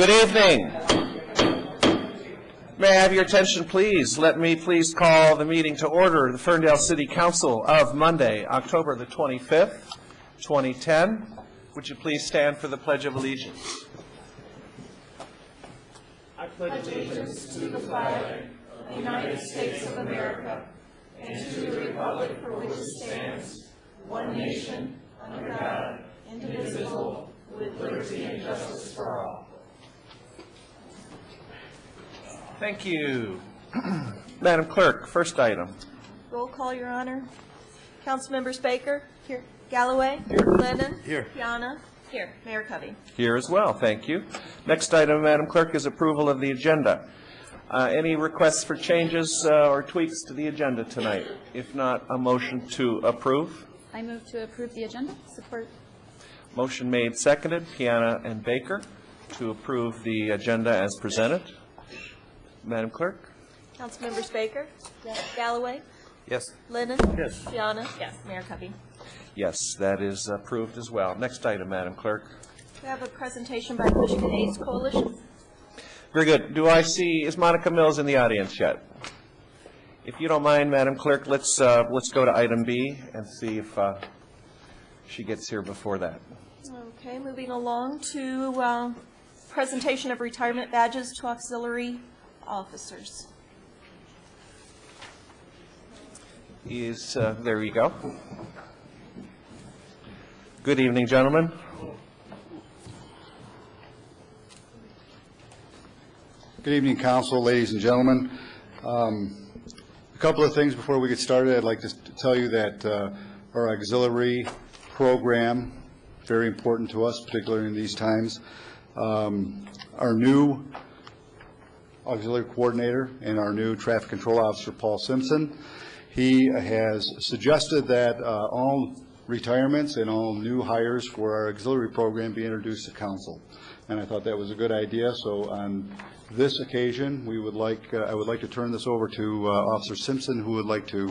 Good evening. May I have your attention, please? Let me please call the meeting to order, the Ferndale City Council of Monday, October the 25th, 2010. Would you please stand for the Pledge of Allegiance? I pledge allegiance to the flag of the United States of America and to the republic for which it stands, one nation, under God, indivisible, with liberty and justice for all. Thank you. Madam Clerk, first item. Roll call, Your Honor. Councilmembers Baker? Here. Galloway? Here. Lennon? Here. Piana? Here. Mayor Covey? Here as well, thank you. Next item, Madam Clerk, is approval of the agenda. Any requests for changes or tweaks to the agenda tonight? If not, a motion to approve. I move to approve the agenda. Support. Motion made, seconded, Piana and Baker, to approve the agenda as presented. Madam Clerk? Councilmembers Baker? Yes. Galloway? Yes. Lennon? Yes. Piana? Yes. Mayor Covey? Yes, that is approved as well. Next item, Madam Clerk. We have a presentation by Michigan AIDS Coalition. Very good. Do I see, is Monica Mills in the audience yet? If you don't mind, Madam Clerk, let's go to item B and see if she gets here before that. Okay, moving along to presentation of retirement badges to auxiliary officers. There you go. Good evening, gentlemen. Good evening, Council, ladies and gentlemen. A couple of things before we get started. I'd like to tell you that our auxiliary program, very important to us, particularly in these times. Our new auxiliary coordinator and our new traffic control officer, Paul Simpson, he has suggested that all retirements and all new hires for our auxiliary program be introduced to Council. And I thought that was a good idea. So on this occasion, I would like to turn this over to Officer Simpson, who would like to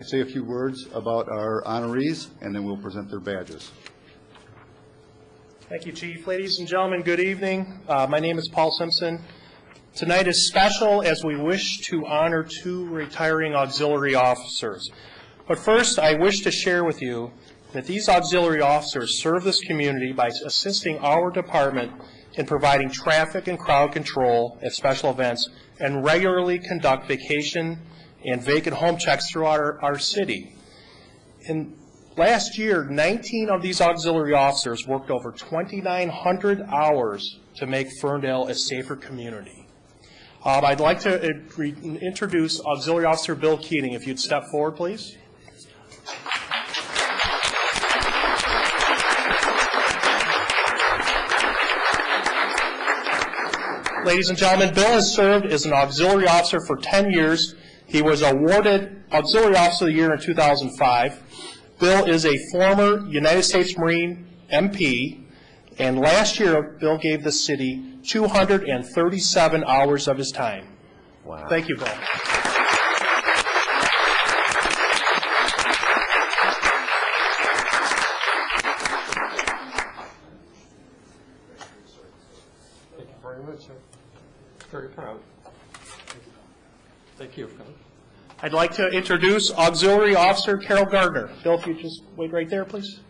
say a few words about our honorees, and then we'll present their badges. Thank you, Chief. Ladies and gentlemen, good evening. My name is Paul Simpson. Tonight is special as we wish to honor two retiring auxiliary officers. But first, I wish to share with you that these auxiliary officers serve this community by assisting our department in providing traffic and crowd control at special events and regularly conduct vacation and vacant home checks throughout our city. In last year, 19 of these auxiliary officers worked over 2,900 hours to make Ferndale a safer community. I'd like to introduce Auxiliary Officer Bill Keating. If you'd step forward, please. Ladies and gentlemen, Bill has served as an auxiliary officer for 10 years. He was awarded Auxiliary Officer of the Year in 2005. Bill is a former United States Marine MP, and last year Bill gave the city 237 hours of his time. Wow. Thank you, Bill. Thank you very much, sir. Very proud. Thank you. I'd like to introduce Auxiliary Officer Carol Gardner. Bill, if you just wait right there, please.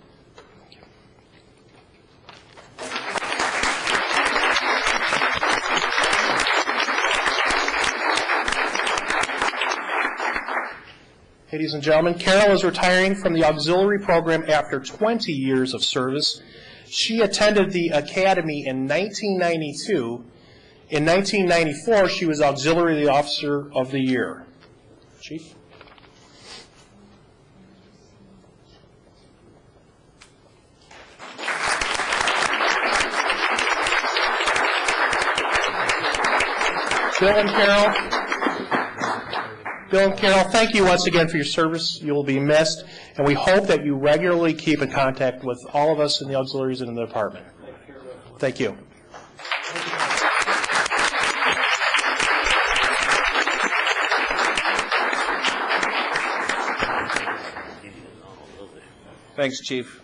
Ladies and gentlemen, Carol is retiring from the auxiliary program after 20 years of service. She attended the academy in 1992. In 1994, she was Auxiliary Officer of the Year. Chief? Bill and Carol, thank you once again for your service. You will be missed, and we hope that you regularly keep in contact with all of us in the auxiliaries and in the department. Thank you. Thanks, Chief.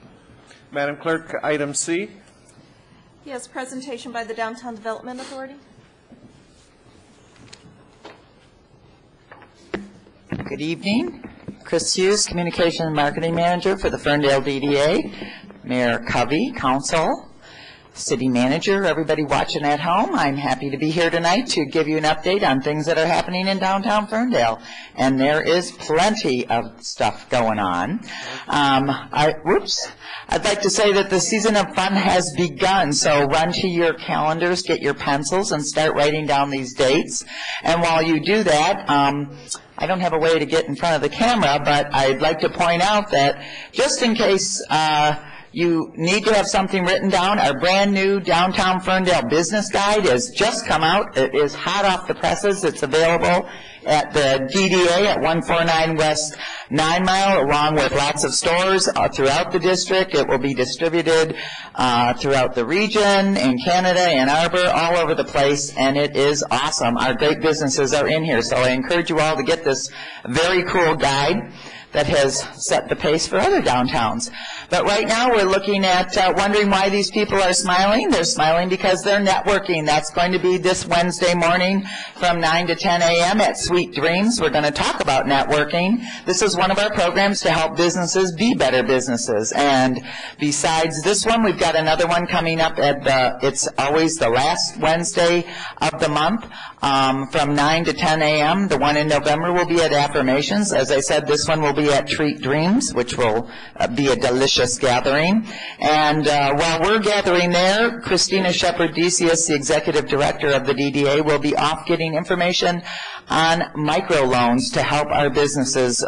Madam Clerk, item C. He has presentation by the Downtown Development Authority. Good evening. Chris Hughes, Communication and Marketing Manager for the Ferndale DDA. Mayor Covey, Council, City Manager, everybody watching at home. I'm happy to be here tonight to give you an update on things that are happening in downtown Ferndale. And there is plenty of stuff going on. I'd like to say that the season of fun has begun, so run to your calendars, get your pencils, and start writing down these dates. And while you do that, I don't have a way to get in front of the camera, but I'd like to point out that just in case you need to have something written down, our brand new Downtown Ferndale Business Guide has just come out. It is hot off the presses. It's available at the DDA at 149 West 9 Mile, along with lots of stores throughout the district. It will be distributed throughout the region, in Canada, Ann Arbor, all over the place, and it is awesome. Our great businesses are in here, so I encourage you all to get this very cool guide that has set the pace for other downtowns. But right now we're looking at wondering why these people are smiling. They're smiling because they're networking. That's going to be this Wednesday morning from 9 to 10 a.m. at Sweet Dreams. We're going to talk about networking. This is one of our programs to help businesses be better businesses. And besides this one, we've got another one coming up at it's always the last Wednesday of the month from 9 to 10 a.m. The one in November will be at Affirmations. As I said, this one will be at Treat Dreams, which will be a delicious gathering. And while we're gathering there, Christina Shepard-Decius, the Executive Director of the DDA, will be off getting information on microloans to help our businesses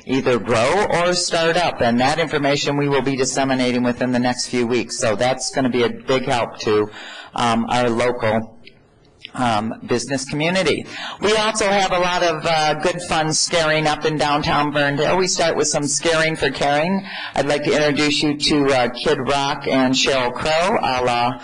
either grow or start up. And that information we will be disseminating within the next few weeks. So that's going to be a big help to our local business community. We also have a lot of good fun scaring up in downtown Ferndale. We start with some scaring for caring. I'd like to introduce you to Kid Rock and Sheryl Crow, a la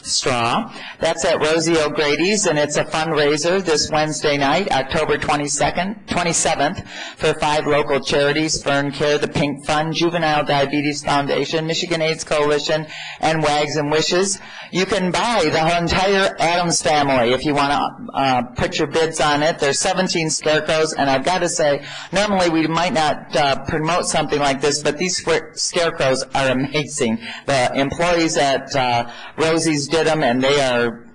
Straw. That's at Rosie O'Grady's, and it's a fundraiser this Wednesday night, October 27th, for 5 local charities: Fern Care, the Pink Fund, Juvenile Diabetes Foundation, Michigan AIDS Coalition, and Wags and Wishes. You can buy the entire Addams Family if you want to put your bids on it. There's 17 scarecrows, and I've got to say, normally we might not promote something like this, but these scarecrows are amazing. The employees at Rosie's did them, and they are,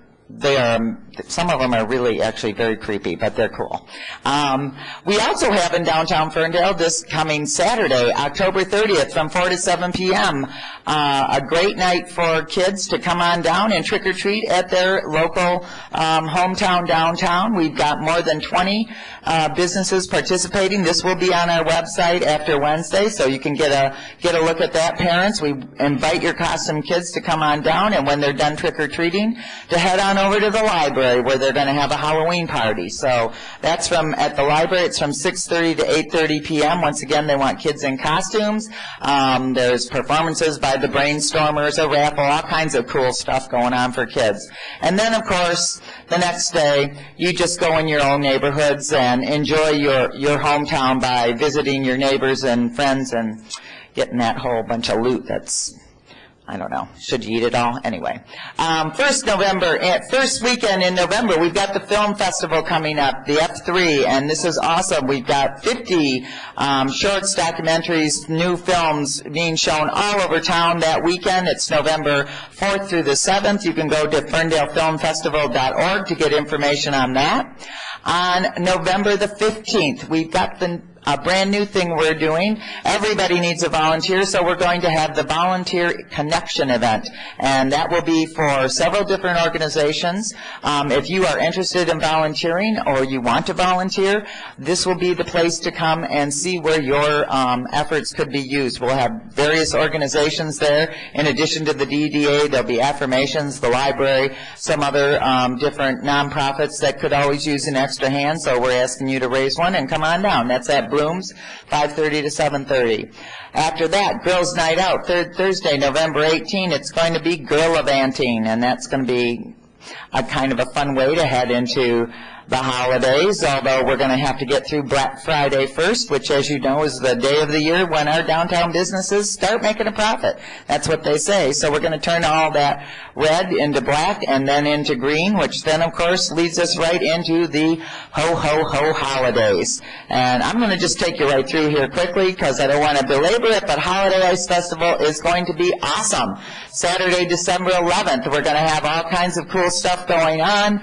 some of them are really actually very creepy, but they're cool. We also have in downtown Ferndale this coming Saturday, October 30th, from 4 to 7 p.m., a great night for kids to come on down and trick-or-treat at their local hometown downtown. We've got more than 20 businesses participating. This will be on our website after Wednesday, so you can get a look at that, parents. We invite your costume kids to come on down, and when they're done trick-or-treating, to head on over to the library where they're going to have a Halloween party. So that's at the library. It's from 6:30 to 8:30 p.m. Once again, they want kids in costumes. There's performances by the Brainstormers, a raffle, all kinds of cool stuff going on for kids. And then, of course, the next day, you just go in your own neighborhoods and enjoy your hometown by visiting your neighbors and friends and getting that whole bunch of loot that's, I don't know, should you eat it all? Anyway. First weekend in November, we've got the film festival coming up, the F3, and this is awesome. We've got 50 shorts, documentaries, new films being shown all over town that weekend. It's November 4th through the 7th. You can go to ferndalefilmfestival.org to get information on that. On November the 15th, we've got a brand new thing we're doing. Everybody needs a volunteer, so we're going to have the Volunteer Connection event, and that will be for several different organizations. If you are interested in volunteering or you want to volunteer, this will be the place to come and see where your efforts could be used. We'll have various organizations there. In addition to the DDA, there'll be Affirmations, the library, some other different nonprofits that could always use an extra hand, so we're asking you to raise one and come on down. That's at Blooms, 5:30 to 7:30. After that, Girls' Night Out, Thursday, November 18, it's going to be Girl-Evanting, and that's going to be a kind of a fun way to head into the holidays, although we're going to have to get through Black Friday first, which, as you know, is the day of the year when our downtown businesses start making a profit. That's what they say. So we're going to turn all that red into black and then into green, which then, of course, leads us right into the ho-ho-ho holidays. And I'm going to just take you right through here quickly because I don't want to belabor it, but Holiday Ice Festival is going to be awesome. Saturday, December 11th, we're going to have all kinds of cool stuff going on.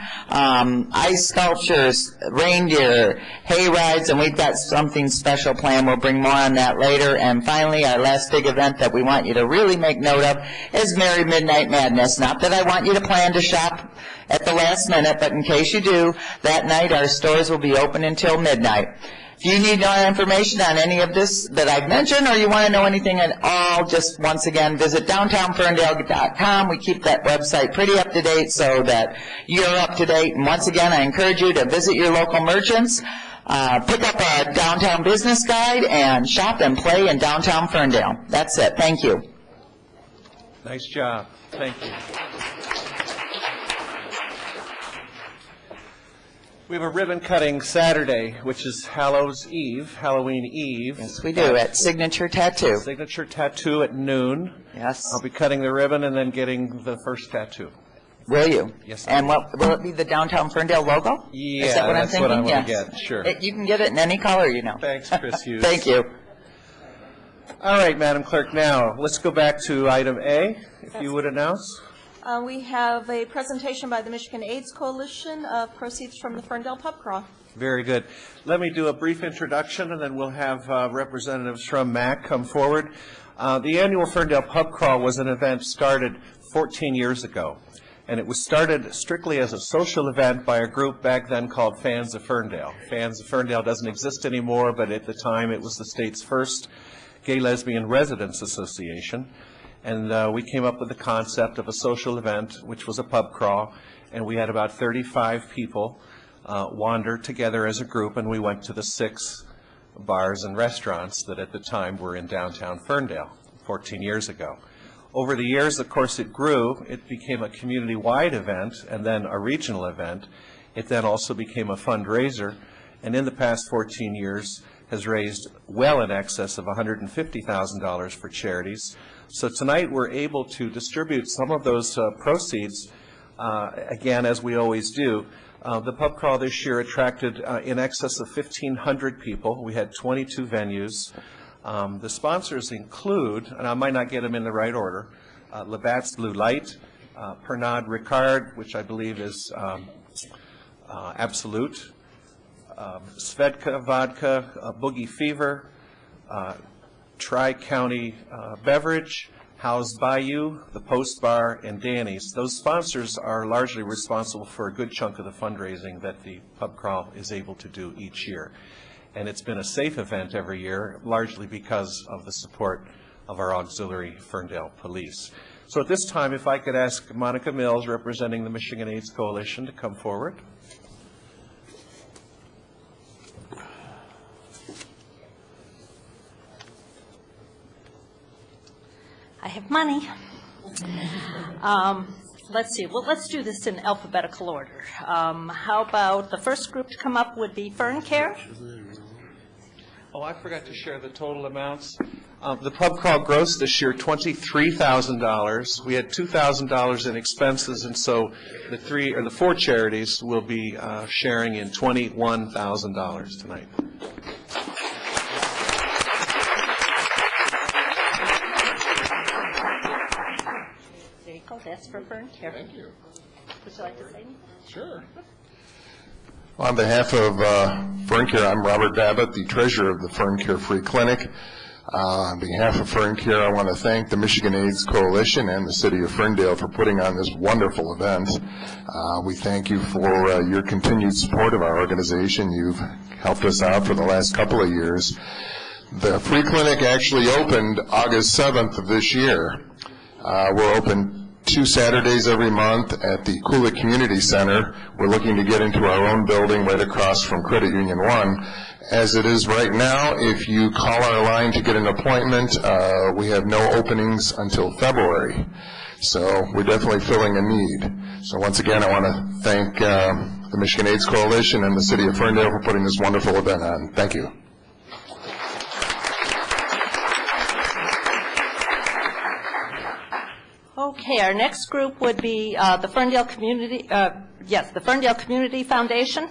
Ice sculptures, reindeer, hay rides, and we've got something special planned. We'll bring more on that later. And finally, our last big event that we want you to really make note of is Merry Midnight Madness. Not that I want you to plan to shop at the last minute, but in case you do, that night our stores will be open until midnight. If you need more information on any of this that I've mentioned, or you want to know anything at all, just once again visit downtownferndale.com. We keep that website pretty up to date so that you're up to date. And once again, I encourage you to visit your local merchants, pick up a downtown business guide, and shop and play in downtown Ferndale. That's it. Thank you. Nice job. Thank you. We have a ribbon cutting Saturday, which is Halloween Eve. Yes, we do, at Signature Tattoo. Signature Tattoo at noon. Yes. I'll be cutting the ribbon and then getting the first tattoo. Will you? Yes. And what, will it be the downtown Ferndale logo? Yeah, Is that what I'm that's thinking? what I want to Yes. get, sure. You can get it in any color, you know. Thanks, Chris Hughes. Thank you. All right, Madam Clerk, now let's go back to item A, if you would announce. We have a presentation by the Michigan AIDS Coalition of proceeds from the Ferndale Pub Crawl. Very good. Let me do a brief introduction, and then we'll have representatives from MAC come forward. The annual Ferndale Pub Crawl was an event started 14 years ago, and it was started strictly as a social event by a group back then called Fans of Ferndale. Fans of Ferndale doesn't exist anymore, but at the time it was the state's first Gay Lesbian Residents Association. And we came up with the concept of a social event, which was a pub crawl, and we had about 35 people wander together as a group, and we went to the 6 bars and restaurants that at the time were in downtown Ferndale 14 years ago. Over the years, of course, it grew. It became a community-wide event and then a regional event. It then also became a fundraiser, and in the past 14 years has raised well in excess of $150,000 for charities. So tonight we're able to distribute some of those proceeds, again, as we always do. The pub crawl this year attracted in excess of 1,500 people. We had 22 venues. The sponsors include, and I might not get them in the right order, Labatt's Blue Light, Pernod Ricard, which I believe is Absolute, Svedka Vodka, Boogie Fever, Tri-County Beverage, House Bayou, the Post Bar, and Danny's. Those sponsors are largely responsible for a good chunk of the fundraising that the pub crawl is able to do each year. And it's been a safe event every year, largely because of the support of our auxiliary Ferndale Police. So at this time, if I could ask Monica Mills, representing the Michigan AIDS Coalition, to come forward. I have money. Let's see. Well, let's do this in alphabetical order. How about the first group to come up would be Fern Care? Oh, I forgot to share the total amounts. The pub crawl gross this year, $23,000. We had $2,000 in expenses, and so the 4 charities will be sharing in $21,000 tonight. That's for Fern Care. Thank you. Would you like to say anything? Sure. On behalf of Fern Care, I'm Robert Babbitt, the treasurer of the Fern Care Free Clinic. On behalf of Fern Care, I want to thank the Michigan AIDS Coalition and the City of Ferndale for putting on this wonderful event. We thank you for your continued support of our organization. You've helped us out for the last couple of years. The Free Clinic actually opened August 7th of this year. We're open 2 Saturdays every month at the Kulik Community Center. We're looking to get into our own building right across from Credit Union 1. As it is right now, if you call our line to get an appointment, we have no openings until February. So we're definitely filling a need. So once again, I want to thank the Michigan AIDS Coalition and the City of Ferndale for putting this wonderful event on. Thank you. Okay, our next group would be the Ferndale Community, the Ferndale Community Foundation.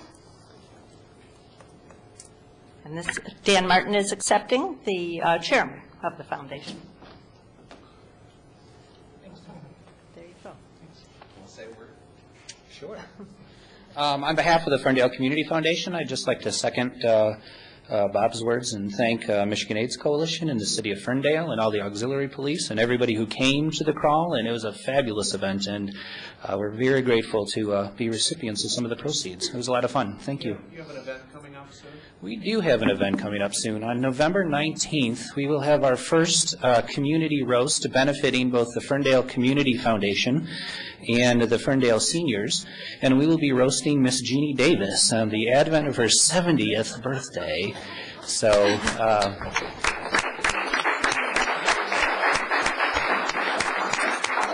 And this, Dan Martin is accepting, the chairman of the foundation. There you go. Sure. On behalf of the Ferndale Community Foundation, I'd just like to second Bob's words and thank Michigan AIDS Coalition and the City of Ferndale and all the auxiliary police and everybody who came to the crawl, and it was a fabulous event, and we're very grateful to be recipients of some of the proceeds. It was a lot of fun. Thank you. You have an event coming up soon? We do have an event coming up soon. On November 19th, we will have our first community roast benefiting both the Ferndale Community Foundation and the Ferndale Seniors, and we will be roasting Miss Jeannie Davis on the advent of her 70th birthday. So,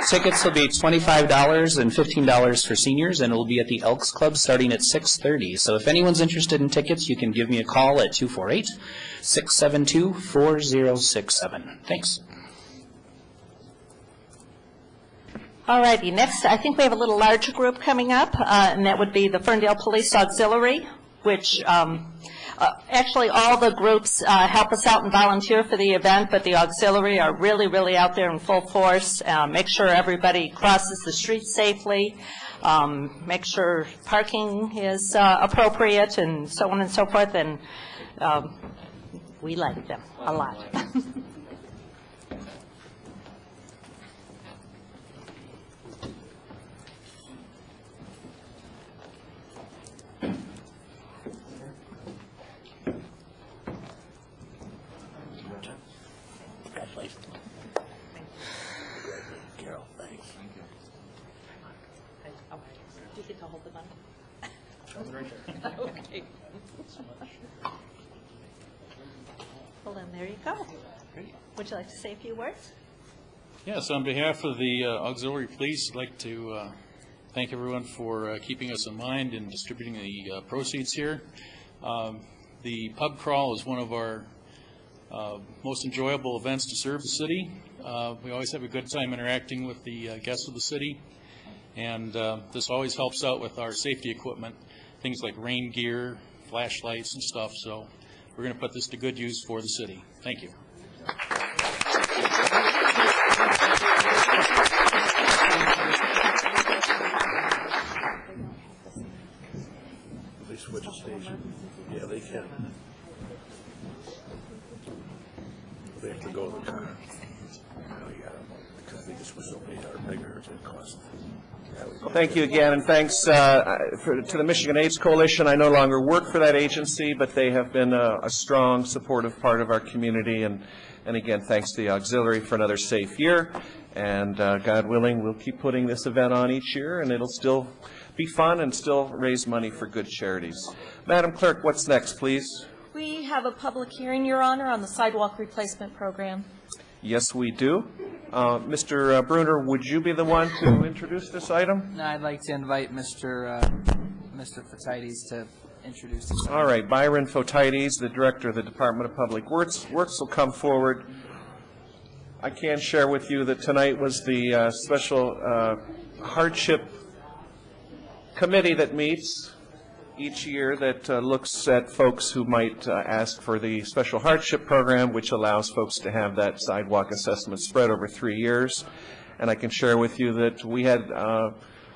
tickets will be $25 and $15 for seniors, and it will be at the Elks Club starting at 6:30. So if anyone's interested in tickets, you can give me a call at 248-672-4067. Thanks. All righty, next, I think we have a little larger group coming up, and that would be the Ferndale Police Auxiliary, which actually all the groups help us out and volunteer for the event, but the auxiliary are really, really out there in full force. Make sure everybody crosses the street safely, make sure parking is appropriate, and so on and so forth, and we like them a lot. Okay. Well, then, there you go. Would you like to say a few words? Yes, on behalf of the auxiliary police, I'd like to thank everyone for keeping us in mind and distributing the proceeds here. The pub crawl is one of our most enjoyable events to serve the city. We always have a good time interacting with the guests of the city, and this always helps out with our safety equipment, things like rain gear, flashlights and stuff, so we're going to put this to good use for the city. Thank you. They switch a station? Yeah, they can. They have to go in the car. Oh, yeah, because they just was so many megahertz it cost. Well, thank you again, and thanks to the Michigan AIDS Coalition. I no longer work for that agency, but they have been a strong, supportive part of our community. And again, thanks to the auxiliary for another safe year. And God willing, we'll keep putting this event on each year, and it'll still be fun and still raise money for good charities. Madam Clerk, what's next, please? We have a public hearing, Your Honor, on the sidewalk replacement program. Yes, we do. Mr. Bruner, would you be the one to introduce this item? No, I'd like to invite Mr. Fotiades to introduce this item. All right, Byron Fotiades, the Director of the Department of Public Works will come forward. I can share with you that tonight was the special hardship committee that meets each year that looks at folks who might ask for the special hardship program, which allows folks to have that sidewalk assessment spread over 3 years. And I can share with you that we had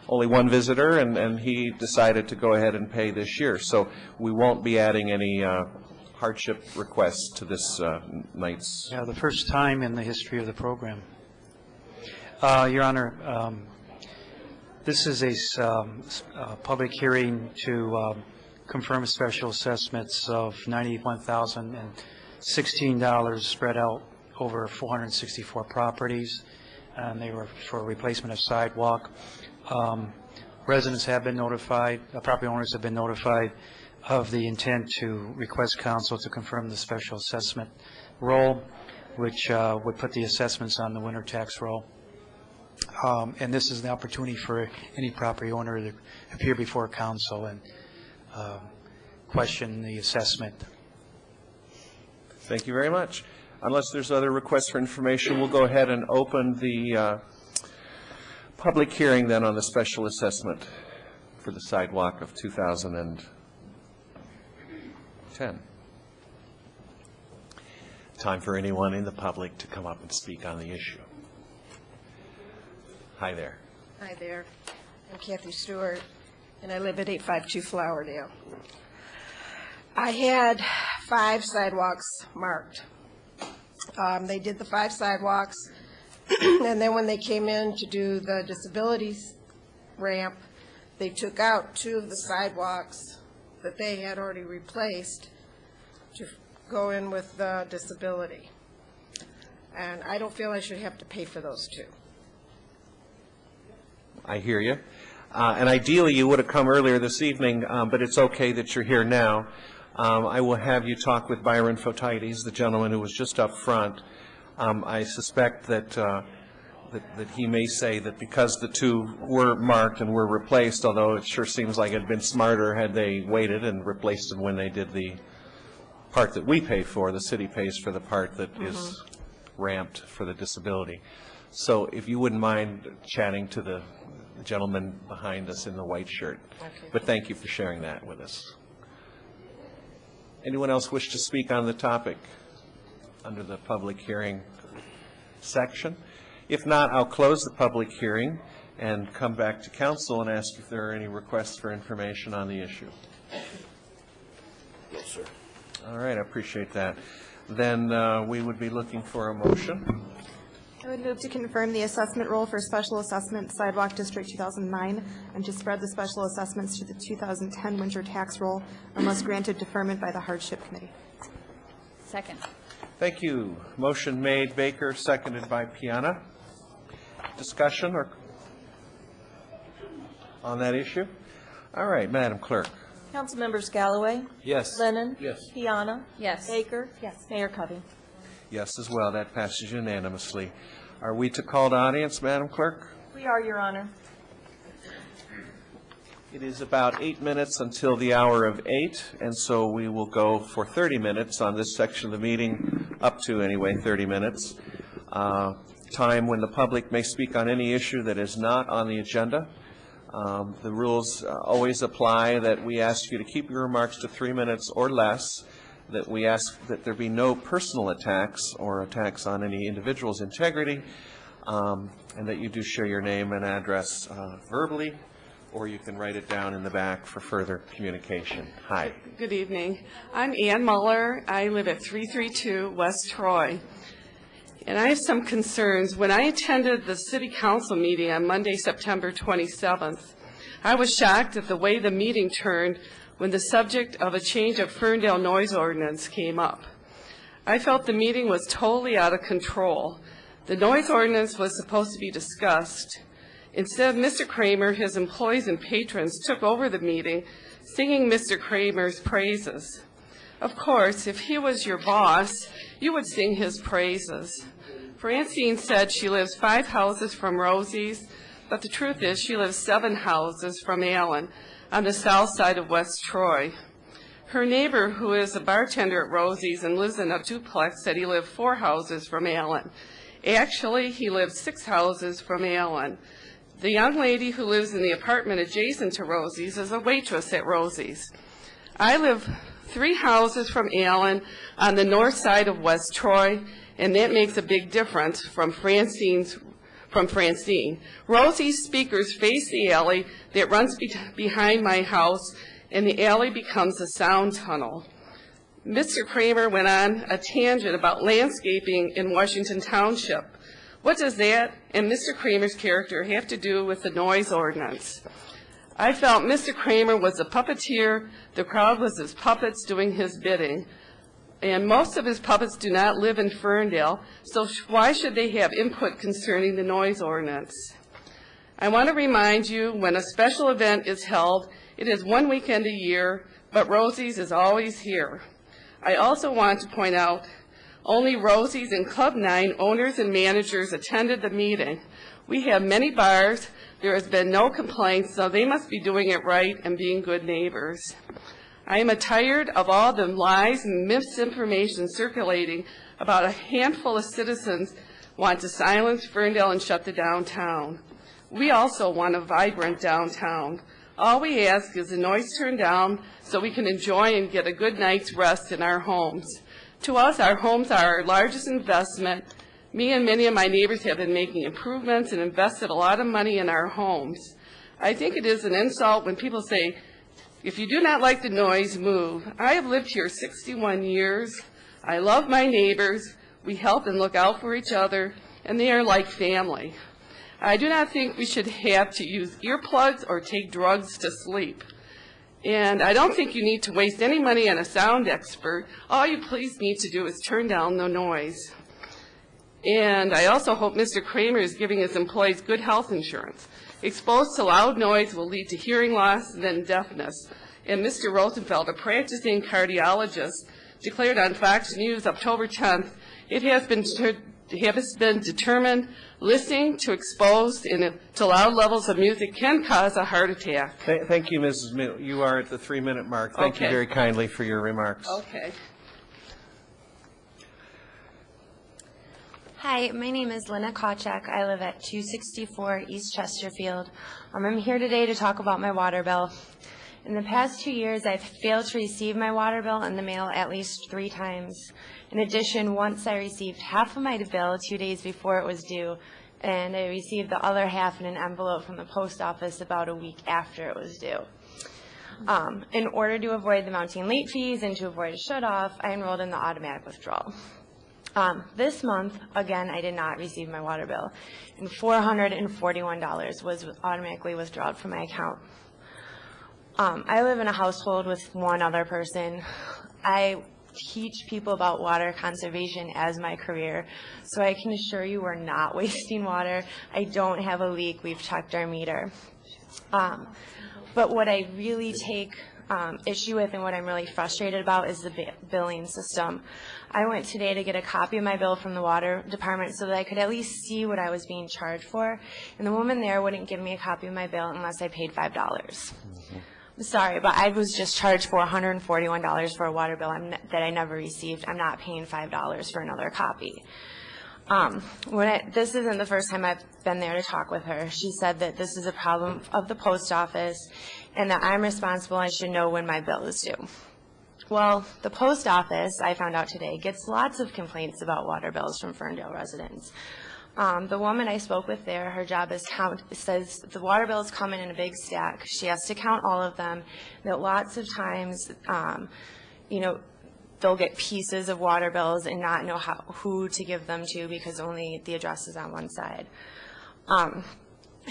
only one visitor, and he decided to go ahead and pay this year. So we won't be adding any hardship requests to this night's. Yeah, the first time in the history of the program. Your Honor, this is a public hearing to confirm special assessments of $91,016 spread out over 464 properties, and they were for replacement of sidewalk. Residents have been notified, property owners have been notified of the intent to request council to confirm the special assessment roll, which would put the assessments on the winter tax roll. And this is the opportunity for any property owner to appear before council and question the assessment. Thank you very much. Unless there's other requests for information, we'll go ahead and open the public hearing then on the special assessment for the sidewalk of 2010. Time for anyone in the public to come up and speak on the issue. Hi there. Hi there. I'm Kathy Stewart, and I live at 852 Flowerdale. I had 5 sidewalks marked. They did the 5 sidewalks, and then when they came in to do the disabilities ramp, they took out 2 of the sidewalks that they had already replaced to go in with the disability. And I don't feel I should have to pay for those 2. I hear you. And ideally, you would have come earlier this evening, but it's okay that you're here now. I will have you talk with Byron Fotiades, the gentleman who was just up front. I suspect that, that he may say that because the 2 were marked and were replaced, although it sure seems like it had been smarter had they waited and replaced them when they did the part that we pay for. The city pays for the part that is ramped for the disability. So if you wouldn't mind chatting to the gentleman behind us in the white shirt. Okay. But thank you for sharing that with us. Anyone else wish to speak on the topic under the public hearing section? If not, I'll close the public hearing and come back to council and ask if there are any requests for information on the issue. Yes, sir. All right, I appreciate that. Then we would be looking for a motion. I would move to confirm the assessment role for Special Assessment Sidewalk District 2009 and to spread the special assessments to the 2010 winter tax roll unless granted deferment by the Hardship Committee. Second. Thank you. Motion made, Baker, seconded by Piana. Discussion or on that issue? All right, Madam Clerk. Council members Galloway? Yes. Lennon? Yes. Piana? Yes. Baker? Yes. Mayor Covey? Yes, as well. That passes unanimously. Are we to call the audience, Madam Clerk? We are, Your Honor. It is about 8 minutes until the hour of 8, and so we will go for 30 minutes on this section of the meeting, up to, anyway, 30 minutes. Time when the public may speak on any issue that is not on the agenda. The rules always apply that we ask you to keep your remarks to 3 minutes or less, that we ask that there be no personal attacks or attacks on any individual's integrity, and that you do share your name and address verbally, or you can write it down in the back for further communication. Hi. Good evening. I'm Ann Muller. I live at 332 West Troy. And I have some concerns. When I attended the City Council meeting on Monday, September 27th, I was shocked at the way the meeting turned when the subject of a change of Ferndale noise ordinance came up. I felt the meeting was totally out of control. The noise ordinance was supposed to be discussed. Instead, Mr. Kramer, his employees and patrons took over the meeting, singing Mr. Kramer's praises. Of course, if he was your boss, you would sing his praises. Francine said she lives 5 houses from Rosie's, but the truth is she lives 7 houses from Allen on the south side of West Troy. Her neighbor, who is a bartender at Rosie's and lives in a duplex, said he lived 4 houses from Allen. Actually, he lived 6 houses from Allen. The young lady who lives in the apartment adjacent to Rosie's is a waitress at Rosie's. I live 3 houses from Allen on the north side of West Troy, and that makes a big difference from Francine. Rosie's speakers face the alley that runs behind my house, and the alley becomes a sound tunnel. Mr. Kramer went on a tangent about landscaping in Washington Township. What does that and Mr. Kramer's character have to do with the noise ordinance? I felt Mr. Kramer was a puppeteer, the crowd was his puppets doing his bidding, and most of his puppets do not live in Ferndale, so why should they have input concerning the noise ordinance? I want to remind you, when a special event is held, it is 1 weekend a year, but Rosie's is always here. I also want to point out, Only Rosie's and Club 9 owners and managers attended the meeting. We have many bars. There has been no complaints, so they must be doing it right and being good neighbors. I am tired of all the lies and misinformation circulating about a handful of citizens want to silence Ferndale and shut the downtown. We also want a vibrant downtown. All we ask is the noise turned down so we can enjoy and get a good night's rest in our homes. To us, our homes are our largest investment. Me and many of my neighbors have been making improvements and invested a lot of money in our homes. I think it is an insult when people say, if you do not like the noise, move. I have lived here 61 years. I love my neighbors. We help and look out for each other, and they are like family. I do not think we should have to use earplugs or take drugs to sleep. And I don't think you need to waste any money on a sound expert. All you please need to do is turn down the noise. And I also hope Mr. Kramer is giving his employees good health insurance. Exposed to loud noise will lead to hearing loss and then deafness. And Mr. Rosenfeld, a practicing cardiologist, declared on Fox News October 10th, it has been determined listening to exposed to loud levels of music can cause a heart attack. Thank you, Mrs. Mill. You are at the 3-minute mark. Thank you very kindly for your remarks. Okay. Hi, my name is Lena Kawchak. I live at 264 East Chesterfield. I'm here today to talk about my water bill. In the past 2 years, I've failed to receive my water bill in the mail at least 3 times. In addition, once I received half of my bill 2 days before it was due, and I received the other half in an envelope from the post office about a week after it was due. In order to avoid the mounting late fees and to avoid a shut-off, I enrolled in the automatic withdrawal. This month, again, I did not receive my water bill, and $441 was automatically withdrawn from my account. I live in a household with one other person. I teach people about water conservation as my career, so I can assure you we're not wasting water. I don't have a leak. We've checked our meter. But what I really take issue with and what I'm really frustrated about is the billing system. I went today to get a copy of my bill from the water department so that I could at least see what I was being charged for, and the woman there wouldn't give me a copy of my bill unless I paid $5. I'm sorry, but I was just charged $441 for a water bill that I never received. I'm not paying $5 for another copy. This isn't the first time I've been there to talk with her. She said that this is a problem of the post office and that I'm responsible and should know when my bill is due. Well, the post office, I found out today, gets lots of complaints about water bills from Ferndale residents. The woman I spoke with there, her job is says the water bills come in a big stack. She has to count all of them. That lots of times, they'll get pieces of water bills and not know who to give them to because only the address is on one side.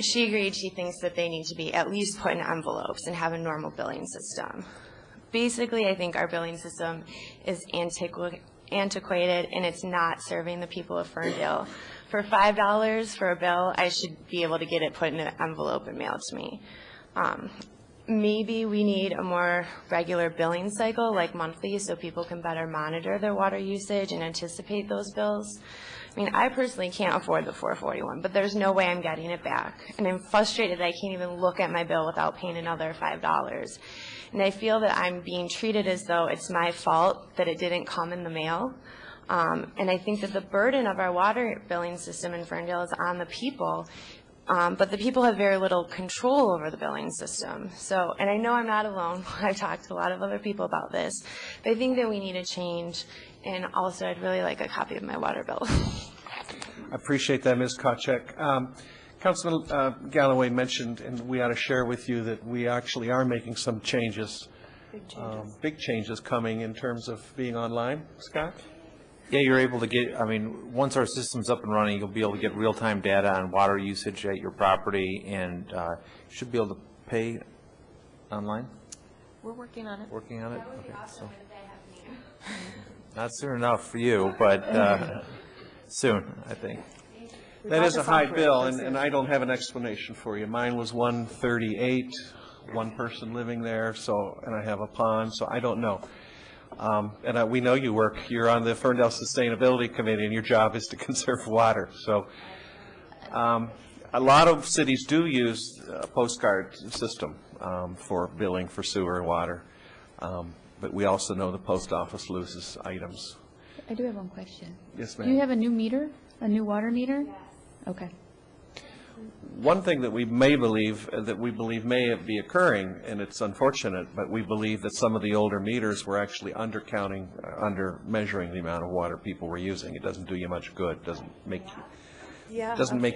She agreed she thinks that they need to be at least put in envelopes and have a normal billing system. Basically, I think our billing system is antiquated and it's not serving the people of Ferndale. For $5 for a bill, I should be able to get it put in an envelope and mailed to me. Maybe we need a more regular billing cycle, like monthly, so people can better monitor their water usage and anticipate those bills. I mean, I personally can't afford the $441, but there's no way I'm getting it back. And I'm frustrated that I can't even look at my bill without paying another $5. And I feel that I'm being treated as though it's my fault that it didn't come in the mail. And I think that the burden of our water billing system in Ferndale is on the people. But the people have very little control over the billing system. So, and I know I'm not alone. I've talked to a lot of other people about this. But I think that we need a change. And also, I'd really like a copy of my water bill. I appreciate that, Ms. Kawchak. Councilman Galloway mentioned, and we ought to share with you, that we actually are making some changes. Big changes coming in terms of being online. Scott? Yeah, you're able to get, once our system's up and running, you'll be able to get real-time data on water usage at your property, and you should be able to pay online? We're working on it. Working on it? Okay, so. Not soon enough for you, but soon, I think. That is a high bill, and I don't have an explanation for you. Mine was $138, one person living there, and I have a pond, so I don't know. And we know you're on the Ferndale Sustainability Committee, and your job is to conserve water. So a lot of cities do use a postcard system for billing for sewer and water. But we also know the post office loses items. I do have one question. Yes, ma'am. Do you have a new meter, a new water meter? Okay. One thing that we believe may be occurring, and it's unfortunate, but we believe that some of the older meters were actually under measuring the amount of water people were using. It doesn't do you much good. Doesn't make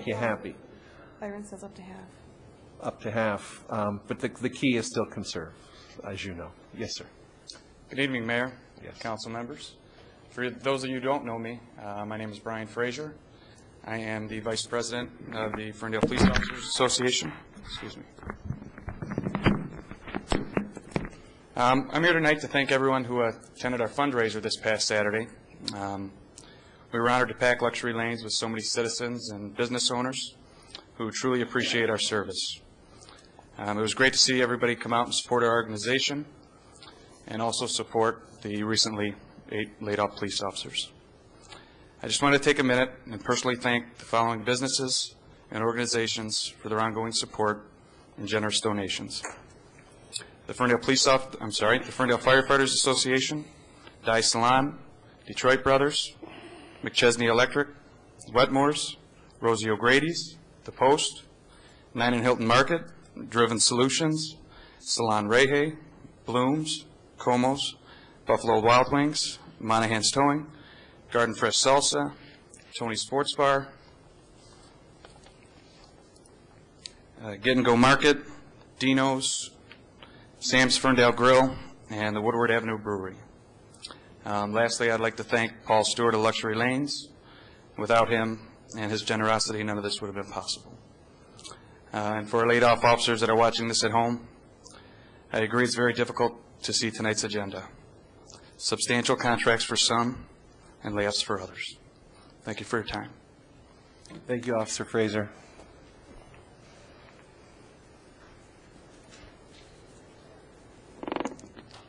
you happy. Byron says up to half. Up to half. But the key is still conserve, as you know. Yes, sir. Good evening, Mayor, council members. For those of you who don't know me, my name is Brian Frazier. I am the Vice President of the Ferndale Police Officers Association. Excuse me. I'm here tonight to thank everyone who attended our fundraiser this past Saturday. We were honored to pack luxury lanes with so many citizens and business owners who truly appreciate our service. It was great to see everybody come out and support our organization and also support the recently laid off police officers. I just want to take a minute and personally thank the following businesses and organizations for their ongoing support and generous donations. The Ferndale the Ferndale Firefighters Association, Dye Salon, Detroit Brothers, McChesney Electric, Wetmore's, Rosie O'Grady's, The Post, 9 and Hilton Market, Driven Solutions, Salon Rehe, Blooms, Como's, Buffalo Wild Wings, Monahan's Towing, Garden Fresh Salsa, Tony's Sports Bar, Get and Go Market, Dino's, Sam's Ferndale Grill, and the Woodward Avenue Brewery. Lastly, I'd like to thank Paul Stewart of Luxury Lanes. Without him and his generosity, none of this would have been possible. And for our laid-off officers that are watching this at home, I agree it's very difficult to see tonight's agenda. Substantial contracts for some and layoffs for others. Thank you for your time. Thank you, Officer Fraser.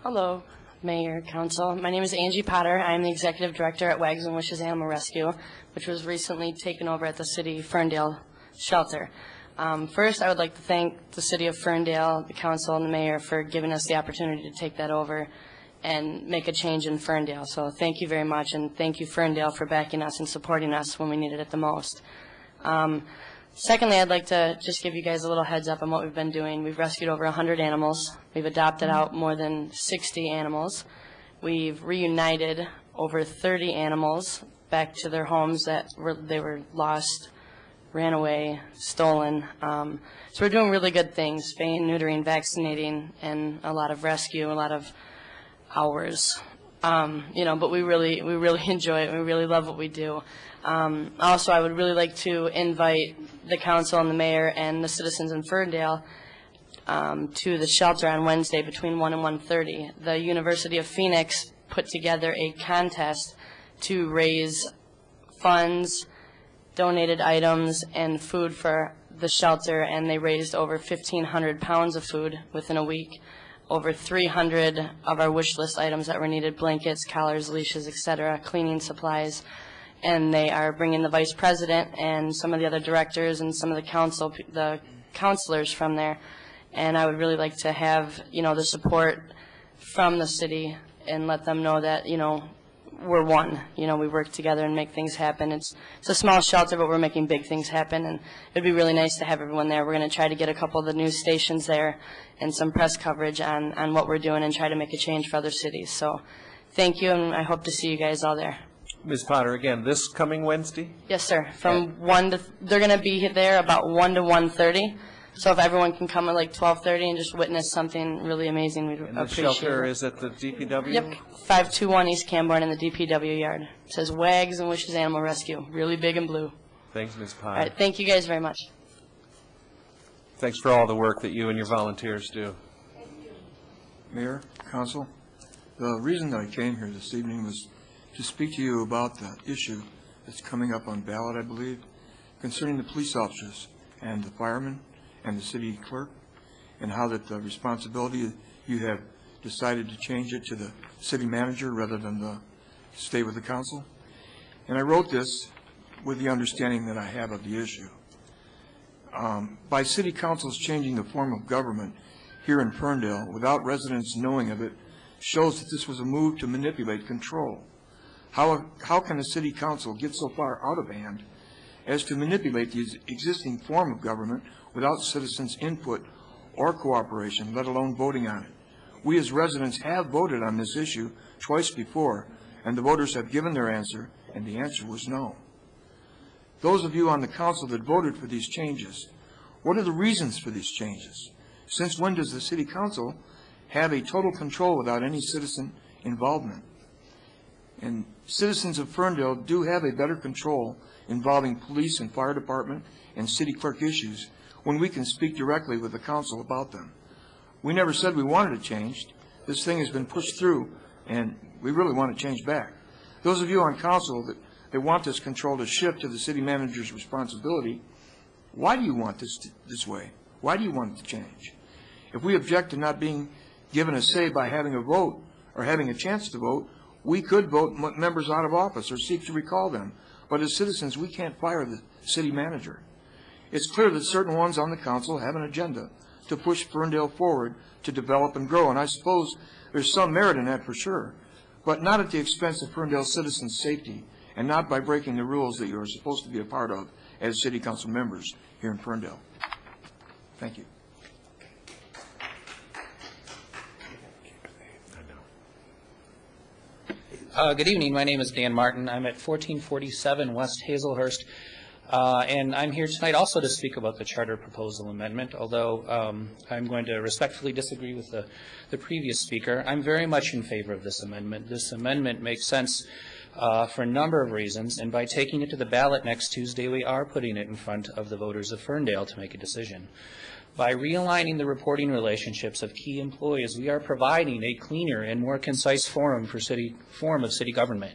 Hello, Mayor, Council. My name is Angie Potter. I am the Executive Director at Wags and Wishes Animal Rescue, which was recently taken over at the City Ferndale Shelter. First, I would like to thank the City of Ferndale, the Council, and the Mayor for giving us the opportunity to take that over and make a change in Ferndale. So thank you very much, and thank you, Ferndale, for backing us and supporting us when we needed it the most. Secondly, I'd like to just give you guys a little heads up on what we've been doing. We've rescued over 100 animals. We've adopted out more than 60 animals. We've reunited over 30 animals back to their homes that they were lost, ran away, stolen. So we're doing really good things, spaying, neutering, vaccinating, and a lot of rescue, a lot of hours. But we really enjoy it. We really love what we do. Also, I would really like to invite the council and the mayor and the citizens in Ferndale to the shelter on Wednesday between 1 and 1:30. The University of Phoenix put together a contest to raise funds, donated items, and food for the shelter, and they raised over 1,500 pounds of food within a week. Over 300 of our wish list items that were needed, blankets, collars, leashes, etc., cleaning supplies. And they are bringing the vice president and some of the other directors and some of the counselors from there. And I would really like to have, the support from the city and let them know that, we're one. We work together and make things happen. It's a small shelter, but we're making big things happen. And it'd be really nice to have everyone there. We're going to try to get a couple of the news stations there and some press coverage on what we're doing and try to make a change for other cities. So thank you, and I hope to see you guys all there. Ms. Potter, again, this coming Wednesday? Yes, sir. They're going to be there about 1 to 1:30. So if everyone can come at like 12:30 and just witness something really amazing, we'd And the appreciate shelter it. is at the DPW? Yep, 521 East Camborne in the DPW yard. It says Wags and Wishes Animal Rescue, really big and blue. Thanks, Ms. Potter. All right, thank you guys very much. Thanks for all the work that you and your volunteers do. Mayor, Council, the reason that I came here this evening was to speak to you about the issue that's coming up on ballot, I believe, concerning the police officers and the firemen and the city clerk, and how that the responsibility you have decided to change it to the city manager rather than stay with the council. And I wrote this with the understanding that I have of the issue. By city councils changing the form of government here in Ferndale without residents knowing of it shows that this was a move to manipulate control. How can a city council get so far out of hand as to manipulate the existing form of government without citizens' input or cooperation, let alone voting on it? We as residents have voted on this issue twice before, and the voters have given their answer, and the answer was no. Those of you on the council that voted for these changes, what are the reasons for these changes? Since when does the city council have a total control without any citizen involvement? And citizens of Ferndale do have a better control involving police and fire department and city clerk issues when we can speak directly with the council about them. We never said we wanted it changed. This thing has been pushed through, and we really want it changed back. Those of you on council that want this control to shift to the city manager's responsibility, why do you want this way? Why do you want it to change? If we object to not being given a say by having a vote or having a chance to vote, we could vote members out of office or seek to recall them. But as citizens, we can't fire the city manager. It's clear that certain ones on the council have an agenda to push Ferndale forward to develop and grow, and I suppose there's some merit in that for sure, but not at the expense of Ferndale citizens' safety and not by breaking the rules that you're supposed to be a part of as city council members here in Ferndale. Thank you. Good evening. My name is Dan Martin. I'm at 1447 West Hazelhurst, and I'm here tonight also to speak about the charter proposal amendment, although I'm going to respectfully disagree with the previous speaker. I'm very much in favor of this amendment. This amendment makes sense for a number of reasons, and by taking it to the ballot next Tuesday, we are putting it in front of the voters of Ferndale to make a decision. By realigning the reporting relationships of key employees, we are providing a cleaner and more concise form of city government.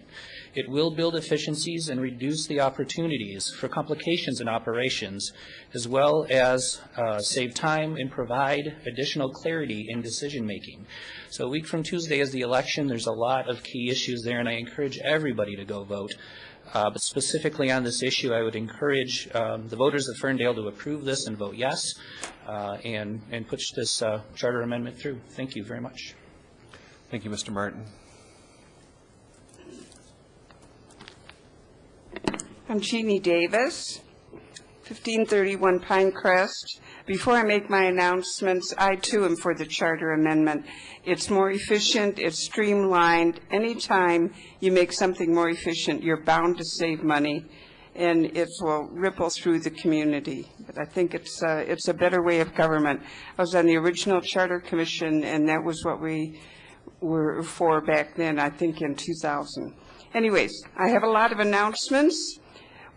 It will build efficiencies and reduce the opportunities for complications in operations, as well as save time and provide additional clarity in decision-making. So a week from Tuesday is the election. There's a lot of key issues there, and I encourage everybody to go vote. But specifically on this issue, I would encourage the voters of Ferndale to approve this and vote yes, and push this charter amendment through. Thank you very much. Thank you, Mr. Martin. I'm Jeannie Davis, 1531 Pinecrest. Before I make my announcements, I too am for the charter amendment. It's more efficient, it's streamlined. Anytime you make something more efficient, you're bound to save money, and it will ripple through the community. But I think it's a better way of government. I was on the original Charter Commission, and that was what we were for back then, I think in 2000. Anyways, I have a lot of announcements.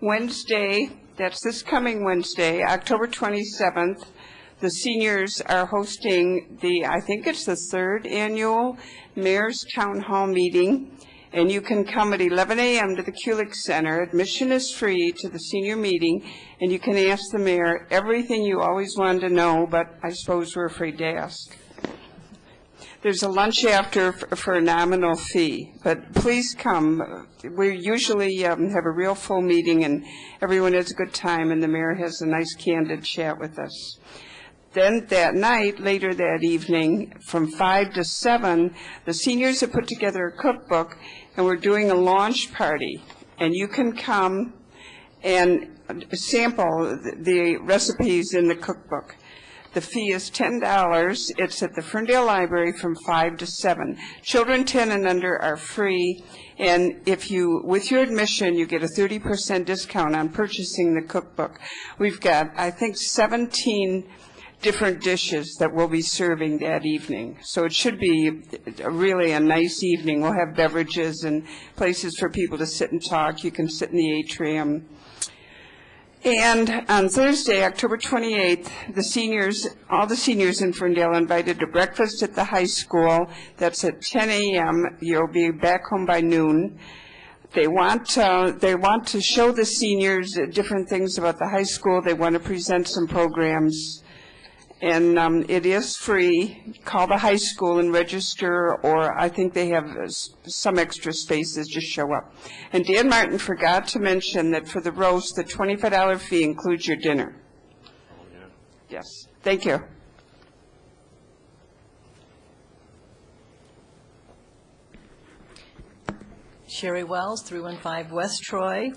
Wednesday, that's this coming Wednesday, October 27th, the seniors are hosting I think it's the third annual Mayor's Town Hall meeting, and you can come at 11 a.m. to the Kulik Center. Admission is free to the senior meeting, and you can ask the mayor everything you always wanted to know, but I suppose we're afraid to ask. There's a lunch after for a nominal fee, but please come. We usually have a real full meeting, and everyone has a good time, and the mayor has a nice candid chat with us. Then that night, later that evening, from 5 to 7, the seniors have put together a cookbook, and we're doing a launch party, and you can come and sample the recipes in the cookbook. The fee is $10. It's at the Ferndale Library from 5 to 7. Children 10 and under are free, and if you, with your admission, you get a 30% discount on purchasing the cookbook. We've got, I think, 17 different dishes that we'll be serving that evening. So it should be really a nice evening. We'll have beverages and places for people to sit and talk. You can sit in the atrium. And on Thursday, October 28th, the seniors, all the seniors in Ferndale are invited to breakfast at the high school. That's at 10 a.m. You'll be back home by noon. They want to show the seniors different things about the high school. They want to present some programs. And it is free. Call the high school and register, or I think they have some extra spaces. Just show up. And Dan Martin forgot to mention that for the roast, the $25 fee includes your dinner. Yes. Thank you. Sherry Wells, 315 West Troy,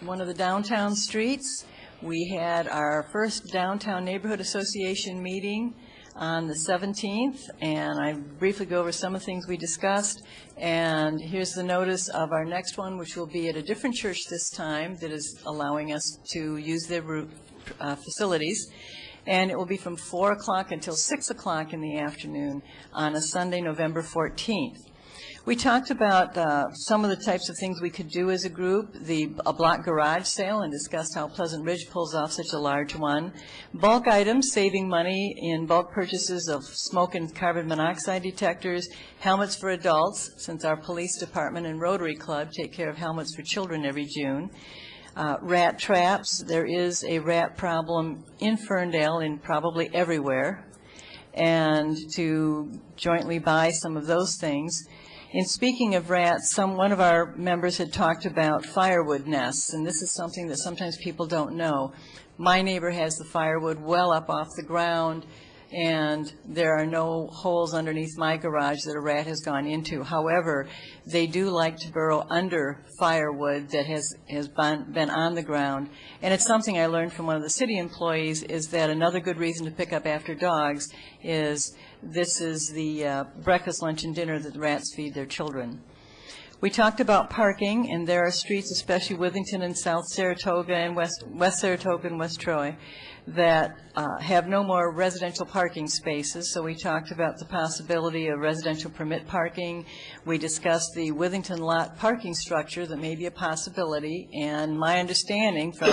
one of the downtown streets. We had our first Downtown Neighborhood Association meeting on the 17th, and I briefly go over some of the things we discussed. And here's the notice of our next one, which will be at a different church this time that is allowing us to use their facilities. And it will be from 4 o'clock until 6 o'clock in the afternoon on a Sunday, November 14th. We talked about some of the types of things we could do as a group, a block garage sale, and discussed how Pleasant Ridge pulls off such a large one. Bulk items, saving money in bulk purchases of smoke and carbon monoxide detectors, helmets for adults, since our police department and Rotary Club take care of helmets for children every June. Rat traps, there is a rat problem in Ferndale and probably everywhere, and to jointly buy some of those things. And speaking of rats, one of our members had talked about firewood nests, and this is something that sometimes people don't know. My neighbor has the firewood well up off the ground, and there are no holes underneath my garage that a rat has gone into. However, they do like to burrow under firewood that has been on the ground. And it's something I learned from one of the city employees, is that another good reason to pick up after dogs is this is the breakfast, lunch, and dinner that the rats feed their children. We talked about parking, and there are streets, especially Withington and South Saratoga and West Saratoga and West Troy, that have no more residential parking spaces. So we talked about the possibility of residential permit parking. We discussed the Withington lot parking structure that may be a possibility. And my understanding from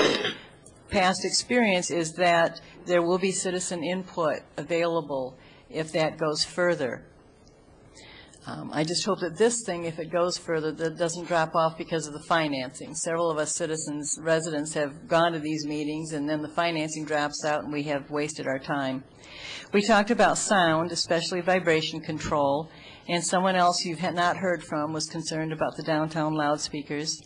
past experience is that there will be citizen input available if that goes further. I just hope that this thing, if it goes further, that doesn't drop off because of the financing. Several of us citizens, residents, have gone to these meetings, and then the financing drops out, and we have wasted our time. We talked about sound, especially vibration control, and someone else you've not heard from was concerned about the downtown loudspeakers.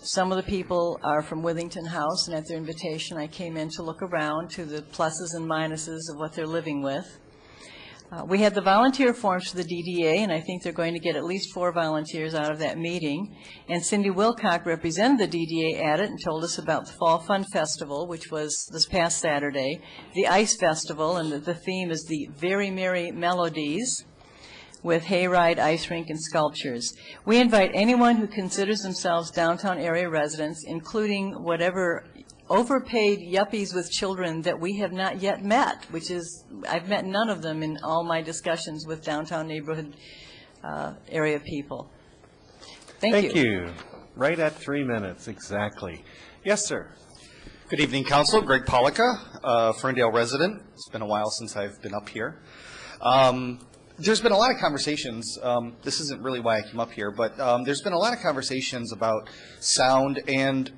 Some of the people are from Withington House, and at their invitation, I came in to look around to the pluses and minuses of what they're living with. We had the volunteer forms for the DDA, and I think they're going to get at least 4 volunteers out of that meeting. And Cindy Wilcock represented the DDA at it and told us about the Fall Fun Festival, which was this past Saturday, the Ice Festival, and the theme is the Very Merry Melodies, with hayride, ice rink, and sculptures. We invite anyone who considers themselves downtown area residents, including whatever overpaid yuppies with children that we have not yet met, which is, I've met none of them in all my discussions with downtown neighborhood area people. Thank you. Right at 3 minutes, exactly. Yes, sir. Good evening, Council. Greg Pollica, Ferndale resident. It's been a while since I've been up here. There's been a lot of conversations, this isn't really why I came up here, but there's been a lot of conversations about sound, and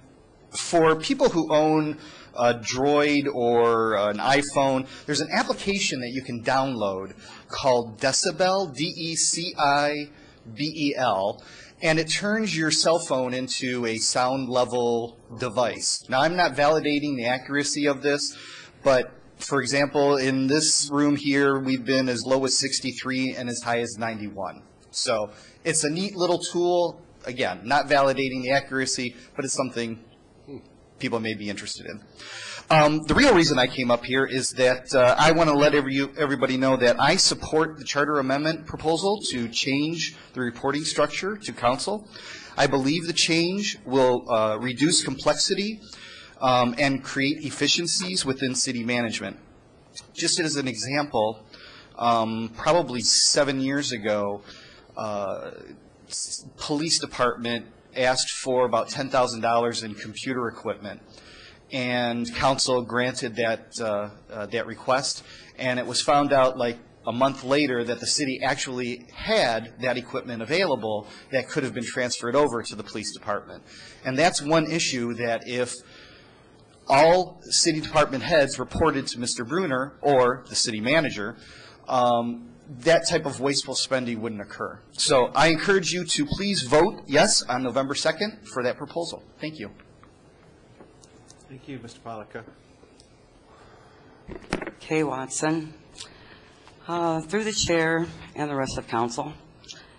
for people who own a Droid or an iPhone, there's an application that you can download called Decibel, D-E-C-I-B-E-L, and it turns your cell phone into a sound level device. Now, I'm not validating the accuracy of this, but for example, in this room here, we've been as low as 63 and as high as 91. So it's a neat little tool. Again, not validating the accuracy, but it's something people may be interested in. The real reason I came up here is that I want to let everybody know that I support the charter amendment proposal to change the reporting structure to council. I believe the change will reduce complexity and create efficiencies within city management. Just as an example, probably 7 years ago, police department asked for about $10,000 in computer equipment, and council granted that request, and it was found out like a month later that the city actually had that equipment available that could have been transferred over to the police department. And that's one issue that if all city department heads reported to Mr. Bruner or the city manager, that type of wasteful spending wouldn't occur. So I encourage you to please vote yes on November 2nd for that proposal. Thank you. Thank you, Mr. Polika. Kay Watson. Through the chair and the rest of council,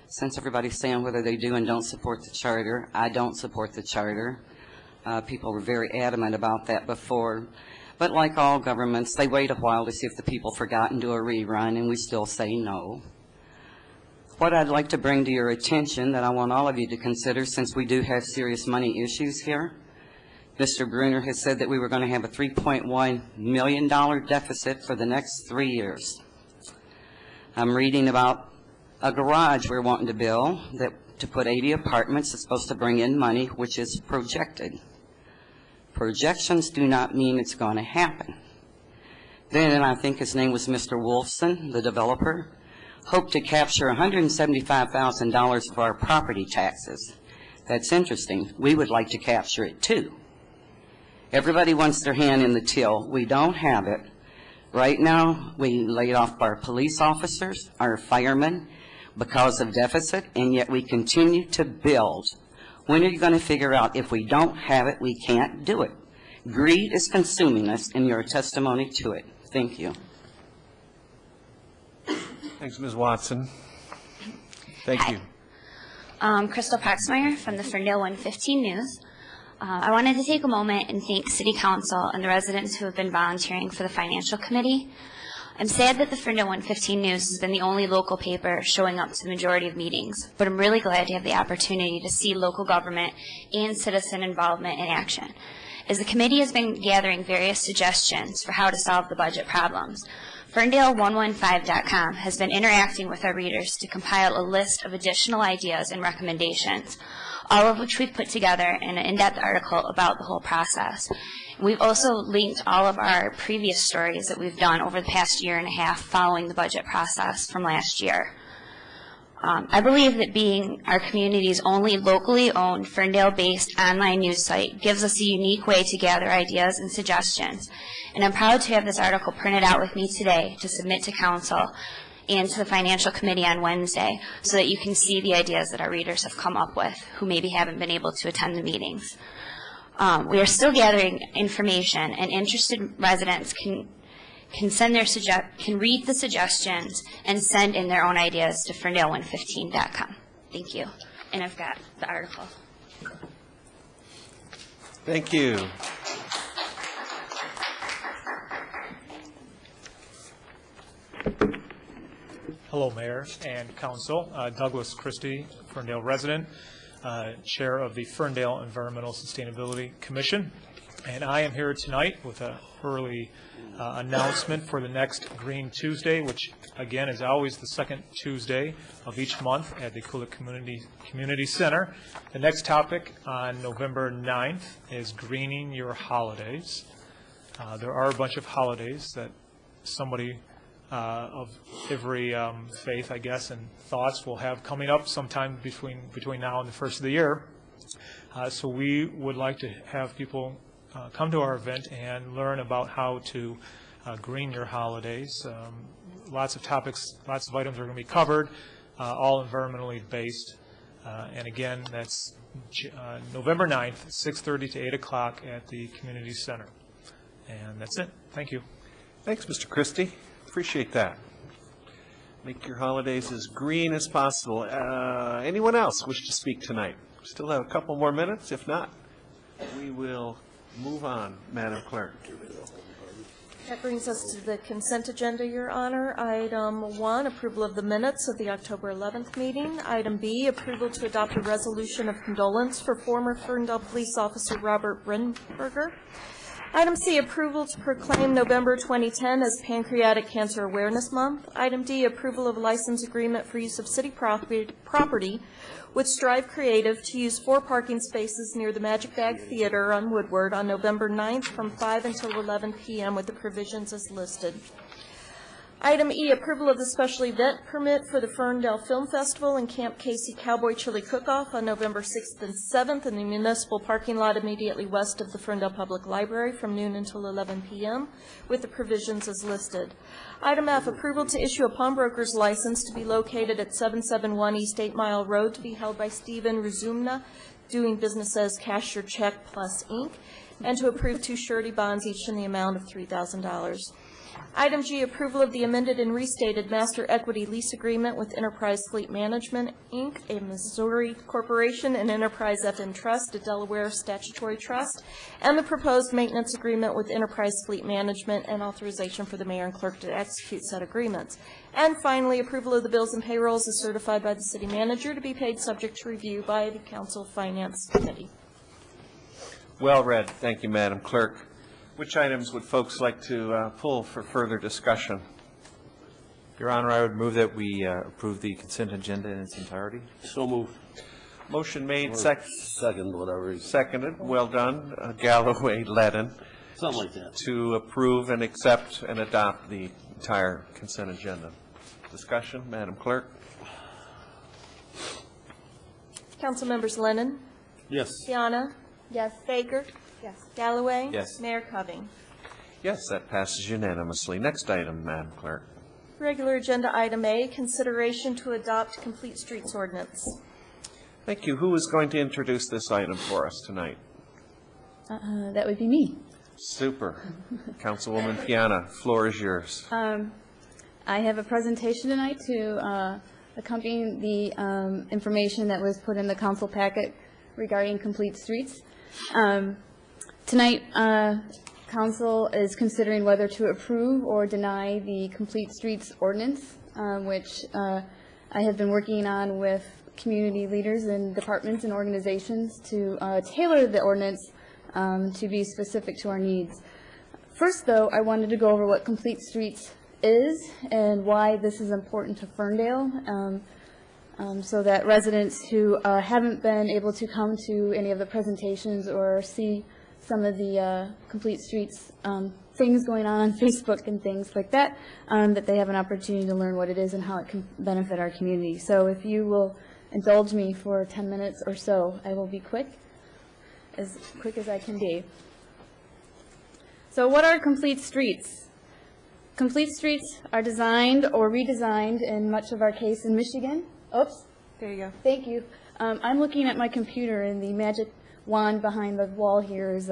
since everybody's saying whether they do and don't support the charter, I don't support the charter. People were very adamant about that before. But like all governments, they wait a while to see if the people forgot and do a rerun, and we still say no. What I'd like to bring to your attention that I want all of you to consider, since we do have serious money issues here, Mr. Bruner has said that we were going to have a $3.1 million deficit for the next 3 years. I'm reading about a garage we're wanting to build to put 80 apartments. It's supposed to bring in money, which is projected. Projections do not mean it's going to happen. Then, I think his name was Mr. Wolfson, the developer, hoped to capture $175,000 for our property taxes. That's interesting. We would like to capture it too. Everybody wants their hand in the till. We don't have it. Right now, we laid off our police officers, our firemen, because of deficit, and yet we continue to build. When are you going to figure out if we don't have it, we can't do it? Greed is consuming us, and you're a testimony to it. Thank you. Thanks, Ms. Watson. Thank you. Crystal Paxmeyer from the Ferndale 115 News. I wanted to take a moment and thank City Council and the residents who have been volunteering for the Financial Committee. I'm sad that the Ferndale 115 News has been the only local paper showing up to the majority of meetings, but I'm really glad to have the opportunity to see local government and citizen involvement in action. As the committee has been gathering various suggestions for how to solve the budget problems, Ferndale115.com has been interacting with our readers to compile a list of additional ideas and recommendations, all of which we've put together in an in-depth article about the whole process. We've also linked all of our previous stories that we've done over the past year and a half following the budget process from last year. I believe that being our community's only locally owned Ferndale-based online news site gives us a unique way to gather ideas and suggestions. And I'm proud to have this article printed out with me today to submit to Council and to the Financial Committee on Wednesday so that you can see the ideas that our readers have come up with who maybe haven't been able to attend the meetings. We are still gathering information, and interested residents can read the suggestions and send in their own ideas to Ferndale115.com. Thank you. And I've got the article. Thank you. Hello, Mayor and Council. Douglas Christie, Ferndale resident, Chair of the Ferndale Environmental Sustainability Commission. And I am here tonight with an early announcement for the next Green Tuesday, which again is always the second Tuesday of each month at the Kulik Community Center. The next topic on November 9th is Greening Your Holidays. There are a bunch of holidays that somebody of every faith, I guess, and thoughts will have coming up sometime between now and the first of the year. So we would like to have people come to our event and learn about how to green your holidays. Lots of topics, lots of items are going to be covered, all environmentally based. And again, that's November 9th, 6:30 to 8 o'clock at the Community Center. And that's it. Thank you. Thanks, Mr. Christie. Appreciate that. Make your holidays as green as possible. Anyone else wish to speak tonight? Still have a couple more minutes. If not, we will move on, Madam Clerk. That brings us to the consent agenda, Your Honor. Item 1, approval of the minutes of the October 11th meeting. Item B, approval to adopt a resolution of condolence for former Ferndale Police Officer Robert Brinberger. Item C, approval to proclaim November 2010 as Pancreatic Cancer Awareness Month. Item D, approval of license agreement for use of city property with Strive Creative to use 4 parking spaces near the Magic Bag Theater on Woodward on November 9th from 5 until 11 p.m. with the provisions as listed. Item E, approval of the special event permit for the Ferndale Film Festival and Camp Casey Cowboy Chili Cook-Off on November 6th and 7th in the municipal parking lot immediately west of the Ferndale Public Library from noon until 11 p.m., with the provisions as listed. Item F, approval to issue a pawnbroker's license to be located at 771 East 8 Mile Road to be held by Stephen Rizumna, doing business as Cash Your Check Plus Inc., and to approve 2 surety bonds, each in the amount of $3,000. Item G, approval of the amended and restated master equity lease agreement with Enterprise Fleet Management, Inc., a Missouri corporation, and Enterprise FM Trust, a Delaware statutory trust, and the proposed maintenance agreement with Enterprise Fleet Management, and authorization for the mayor and clerk to execute said agreements. And finally, approval of the bills and payrolls as certified by the city manager to be paid subject to review by the Council Finance Committee. Well read. Thank you, Madam Clerk. Which items would folks like to pull for further discussion? Your Honor, I would move that we approve the consent agenda in its entirety. So moved. Motion made, Second, whatever. seconded. Well done. Galloway, Ledden. Something like that. To approve and accept and adopt the entire consent agenda. Discussion, Madam Clerk? Council members Lennon? Yes. Piana? Yes. Baker? Yes. Galloway? Yes. Mayor Coving? Yes, that passes unanimously. Next item, Madam Clerk. Regular agenda item A, consideration to adopt complete streets ordinance. Thank you. Who is going to introduce this item for us tonight? That would be me. Super. Councilwoman Piana, floor is yours. I have a presentation tonight to accompany the information that was put in the council packet regarding complete streets. Tonight, council is considering whether to approve or deny the complete streets ordinance, which I have been working on with community leaders and departments and organizations to tailor the ordinance to be specific to our needs. First, though, I wanted to go over what complete streets is and why this is important to Ferndale, so that residents who haven't been able to come to any of the presentations or see some of the complete streets things going on Facebook and things like that, that they have an opportunity to learn what it is and how it can benefit our community. So if you will indulge me for 10 minutes or so, I will be quick as I can be. So what are complete streets? Complete streets are designed or redesigned, in much of our case, in Michigan. Oops. There you go. Thank you. I'm looking at my computer, and the magic wand behind the wall here is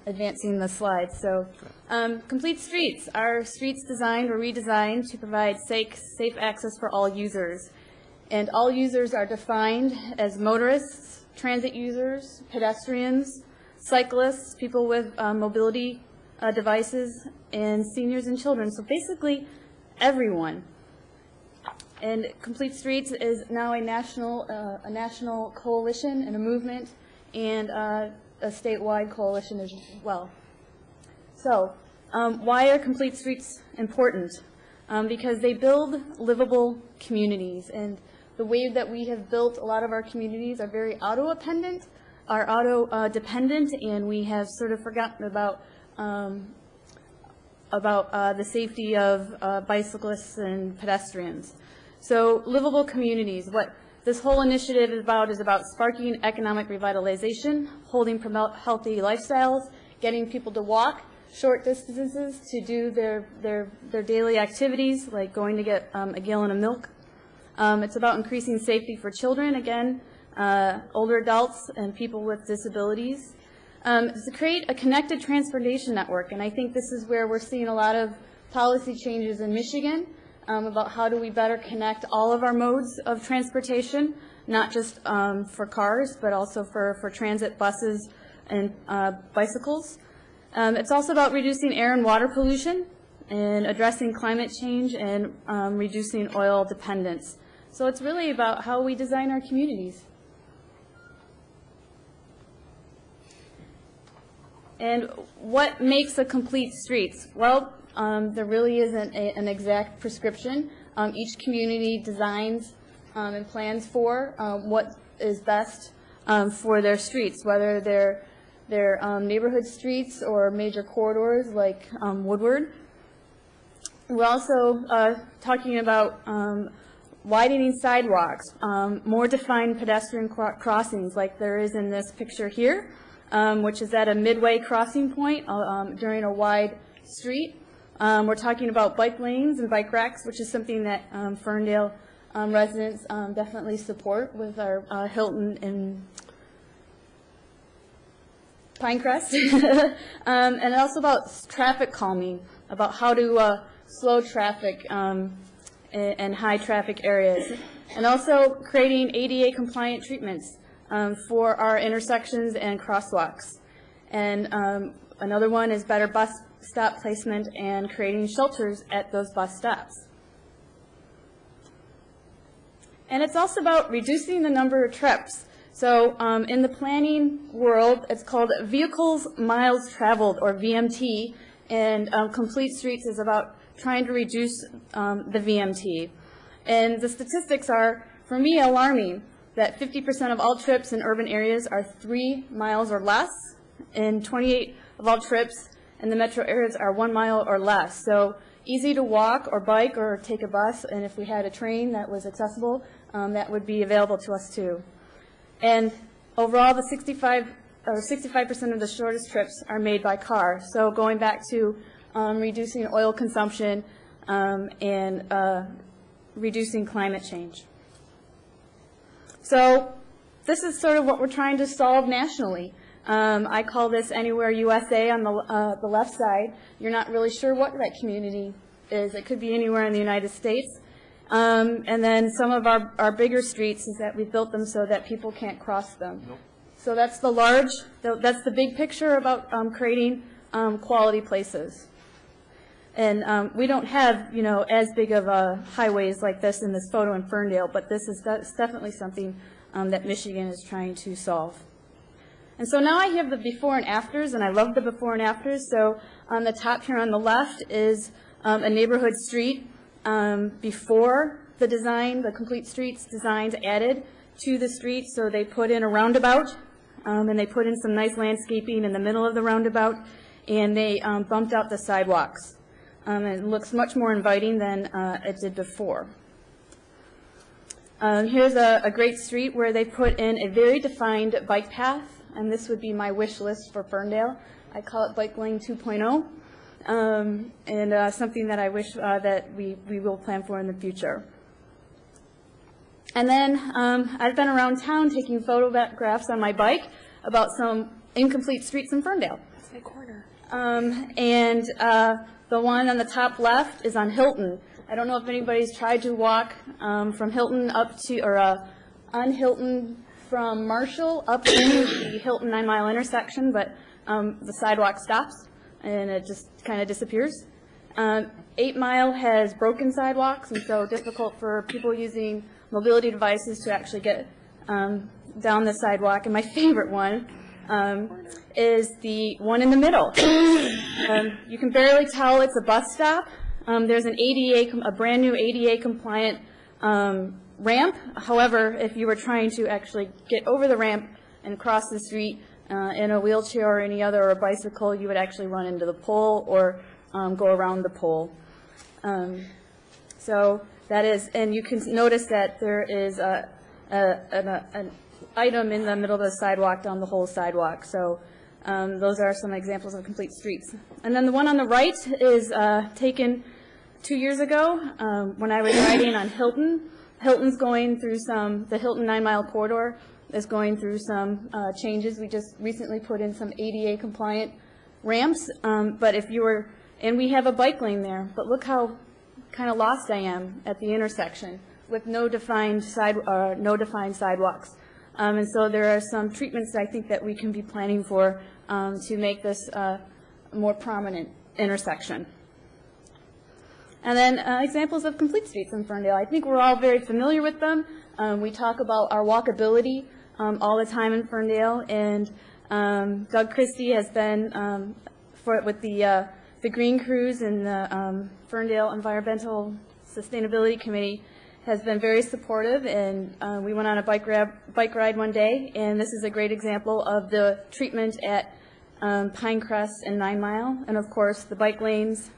advancing the slides. So complete streets are streets designed or redesigned to provide safe access for all users. And all users are defined as motorists, transit users, pedestrians, cyclists, people with mobility devices, and seniors and children. So basically, everyone. And Complete Streets is now a national coalition and a movement, and a statewide coalition as well. So, why are Complete Streets important? Because they build livable communities, and the way that we have built a lot of our communities are very auto-dependent, and we have sort of forgotten about the safety of bicyclists and pedestrians. So livable communities, what this whole initiative is about sparking economic revitalization, promote healthy lifestyles, getting people to walk short distances to do their daily activities, like going to get a gallon of milk. It's about increasing safety for children, again, older adults and people with disabilities. To create a connected transportation network, and I think this is where we're seeing a lot of policy changes in Michigan about how do we better connect all of our modes of transportation, not just for cars, but also for transit, buses, and bicycles. It's also about reducing air and water pollution and addressing climate change and reducing oil dependence. So it's really about how we design our communities. And what makes a complete streets? Well, there really isn't an exact prescription. Each community designs and plans for what is best for their streets, whether they're neighborhood streets or major corridors like Woodward. we're also talking about widening sidewalks, more defined pedestrian crossings like there is in this picture here, which is at a midway crossing point during a wide street. We're talking about bike lanes and bike racks, which is something that Ferndale residents definitely support with our Hilton and Pinecrest. And also about traffic calming, about how to slow traffic in high traffic areas. And also creating ADA compliant treatments for our intersections and crosswalks. And another one is better bus stop placement and creating shelters at those bus stops. And it's also about reducing the number of trips. So in the planning world, it's called Vehicles Miles Traveled, or VMT, and Complete Streets is about trying to reduce the VMT. And the statistics are, for me, alarming, that 50% of all trips in urban areas are 3 miles or less, and 28% of all trips in the metro areas are 1 mile or less. So easy to walk or bike or take a bus, and if we had a train that was accessible, that would be available to us too. And overall, the 65% of the shortest trips are made by car. So going back to reducing oil consumption and reducing climate change. So this is sort of what we're trying to solve nationally. I call this Anywhere USA on the left side. You're not really sure what that community is. It could be anywhere in the United States. And then some of our bigger streets is that we built them so that people can't cross them. Nope. So that's that's the big picture about creating quality places. And we don't have, as big of highways like this in this photo in Ferndale, but that's definitely something that Michigan is trying to solve. And so now I have the before and afters, and I love the before and afters. So on the top here on the left is a neighborhood street before the design, the Complete Streets designs added to the street. So they put in a roundabout, and they put in some nice landscaping in the middle of the roundabout, and they bumped out the sidewalks. And it looks much more inviting than it did before. Here's a great street where they put in a very defined bike path, and this would be my wish list for Ferndale. I call it Bike Lane 2.0, and something that I wish that we will plan for in the future. And then I've been around town taking photographs on my bike about some incomplete streets in Ferndale. That's my corner. The one on the top left is on Hilton. I don't know if anybody's tried to walk from Hilton up to, or on Hilton from Marshall up to the Hilton 9 Mile intersection, but the sidewalk stops and it just kind of disappears. 8 Mile has broken sidewalks, and so difficult for people using mobility devices to actually get down the sidewalk. And my favorite one is the one in the middle. You can barely tell it's a bus stop. There's a brand new ADA compliant ramp. However, if you were trying to actually get over the ramp and cross the street in a wheelchair or any other, or a bicycle, you would actually run into the pole or go around the pole. So that is, and you can notice that there is an item in the middle of the sidewalk down the whole sidewalk. So those are some examples of complete streets. And then the one on the right is taken 2 years ago when I was riding on Hilton. Hilton's going through the Hilton 9 Mile corridor is going through some changes. We just recently put in some ADA compliant ramps, but if you were, and we have a bike lane there, but look how kind of lost I am at the intersection with no defined sidewalks. And so there are some treatments I think that we can be planning for to make this a more prominent intersection. And then examples of complete streets in Ferndale. I think we're all very familiar with them. We talk about our walkability all the time in Ferndale, and Doug Christie has been with the Green Cruise and the Ferndale Environmental Sustainability Committee has been very supportive, and we went on a bike ride one day, and this is a great example of the treatment at Pinecrest and 9 Mile, and of course the bike lanes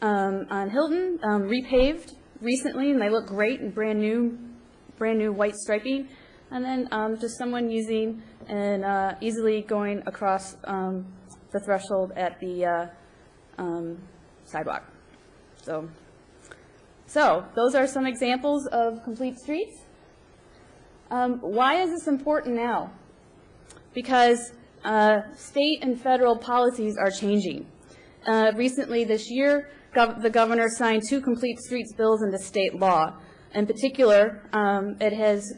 on Hilton, repaved recently, and they look great and brand new white striping. And then just someone using and easily going across the threshold at the sidewalk. So those are some examples of complete streets. Why is this important now? Because state and federal policies are changing. Recently this year, the governor signed 2 complete streets bills into state law. In particular,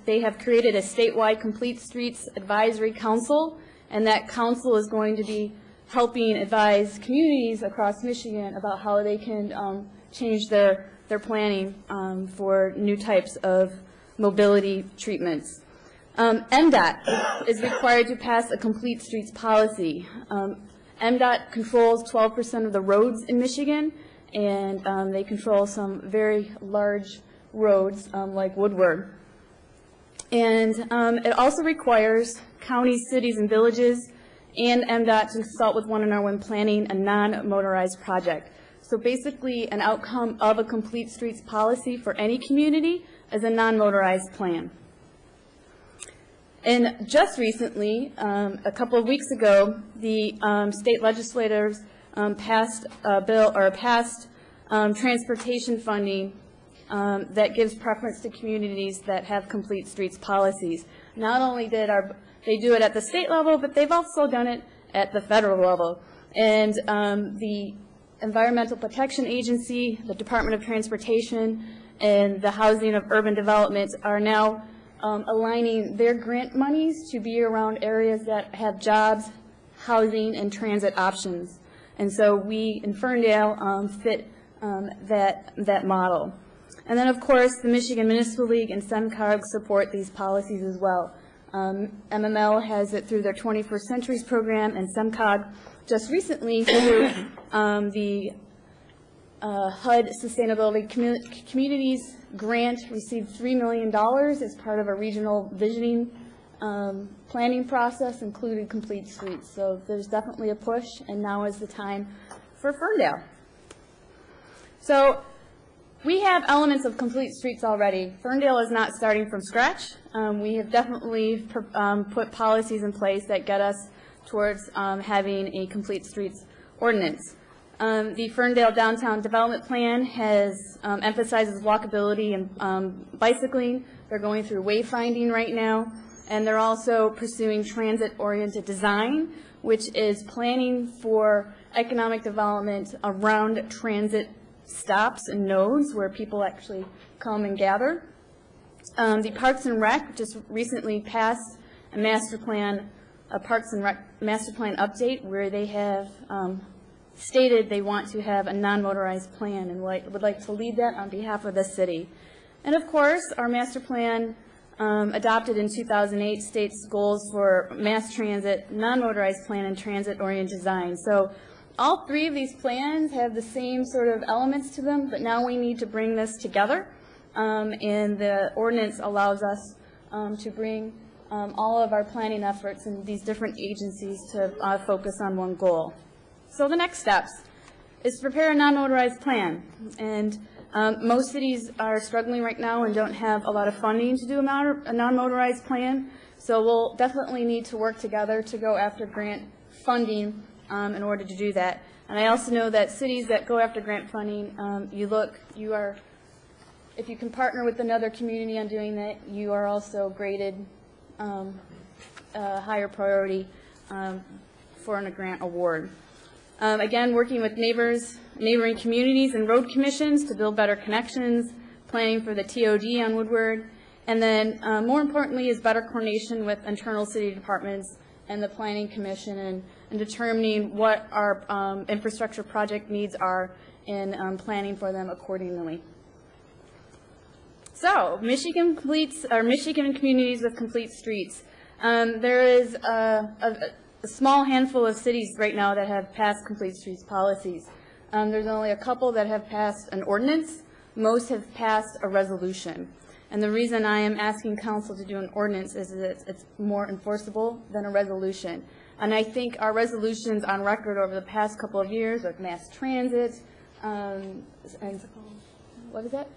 they have created a statewide complete streets advisory council, and that council is going to be helping advise communities across Michigan about how they can change their planning for new types of mobility treatments. MDOT is required to pass a complete streets policy. MDOT controls 12% of the roads in Michigan, and they control some very large roads like Woodward. And it also requires counties, cities, and villages and MDOT to consult with one another when planning a non-motorized project. So basically, an outcome of a complete streets policy for any community is a non-motorized plan. And just recently, a couple of weeks ago, the state legislators passed a bill, or passed transportation funding that gives preference to communities that have complete streets policies. Not only did they do it at the state level, but they've also done it at the federal level. And the Environmental Protection Agency, the Department of Transportation, and the Housing of Urban Development are now aligning their grant monies to be around areas that have jobs, housing, and transit options. And so we in Ferndale fit that model. And then, of course, the Michigan Municipal League and SEMCOG support these policies as well. MML has it through their 21st Centuries program, and SEMCOG just recently through the HUD Sustainability Communities grant received $3 million as part of a regional visioning planning process, including complete streets. So there's definitely a push, and now is the time for Ferndale. So we have elements of complete streets already. Ferndale is not starting from scratch. We have definitely put policies in place that get us towards having a complete streets ordinance. The Ferndale Downtown Development Plan has emphasizes walkability and bicycling. They're going through wayfinding right now, and they're also pursuing transit-oriented design, which is planning for economic development around transit stops and nodes where people actually come and gather. The Parks and Rec just recently passed a master plan, a Parks and Rec master plan update, where they have stated they want to have a non-motorized plan and would like to lead that on behalf of the city. And of course, our master plan adopted in 2008 states goals for mass transit, non-motorized plan, and transit-oriented design. So all 3 of these plans have the same sort of elements to them, but now we need to bring this together, and the ordinance allows us to bring all of our planning efforts in these different agencies to focus on one goal. So the next steps is to prepare a non-motorized plan, and most cities are struggling right now and don't have a lot of funding to do a non-motorized plan, so we'll definitely need to work together to go after grant funding in order to do that. And I also know that cities that go after grant funding, if you can partner with another community on doing that, you are also graded higher priority for a grant award. Again, working with neighboring communities and road commissions to build better connections, planning for the TOD on Woodward, and then more importantly is better coordination with internal city departments and the Planning Commission, and determining what our infrastructure project needs are and planning for them accordingly. So, Michigan communities with complete streets. There is a small handful of cities right now that have passed complete streets policies. There's only a couple that have passed an ordinance. Most have passed a resolution. And the reason I am asking council to do an ordinance is that it's more enforceable than a resolution. And I think our resolutions on record over the past couple of years with mass transit, and what is that?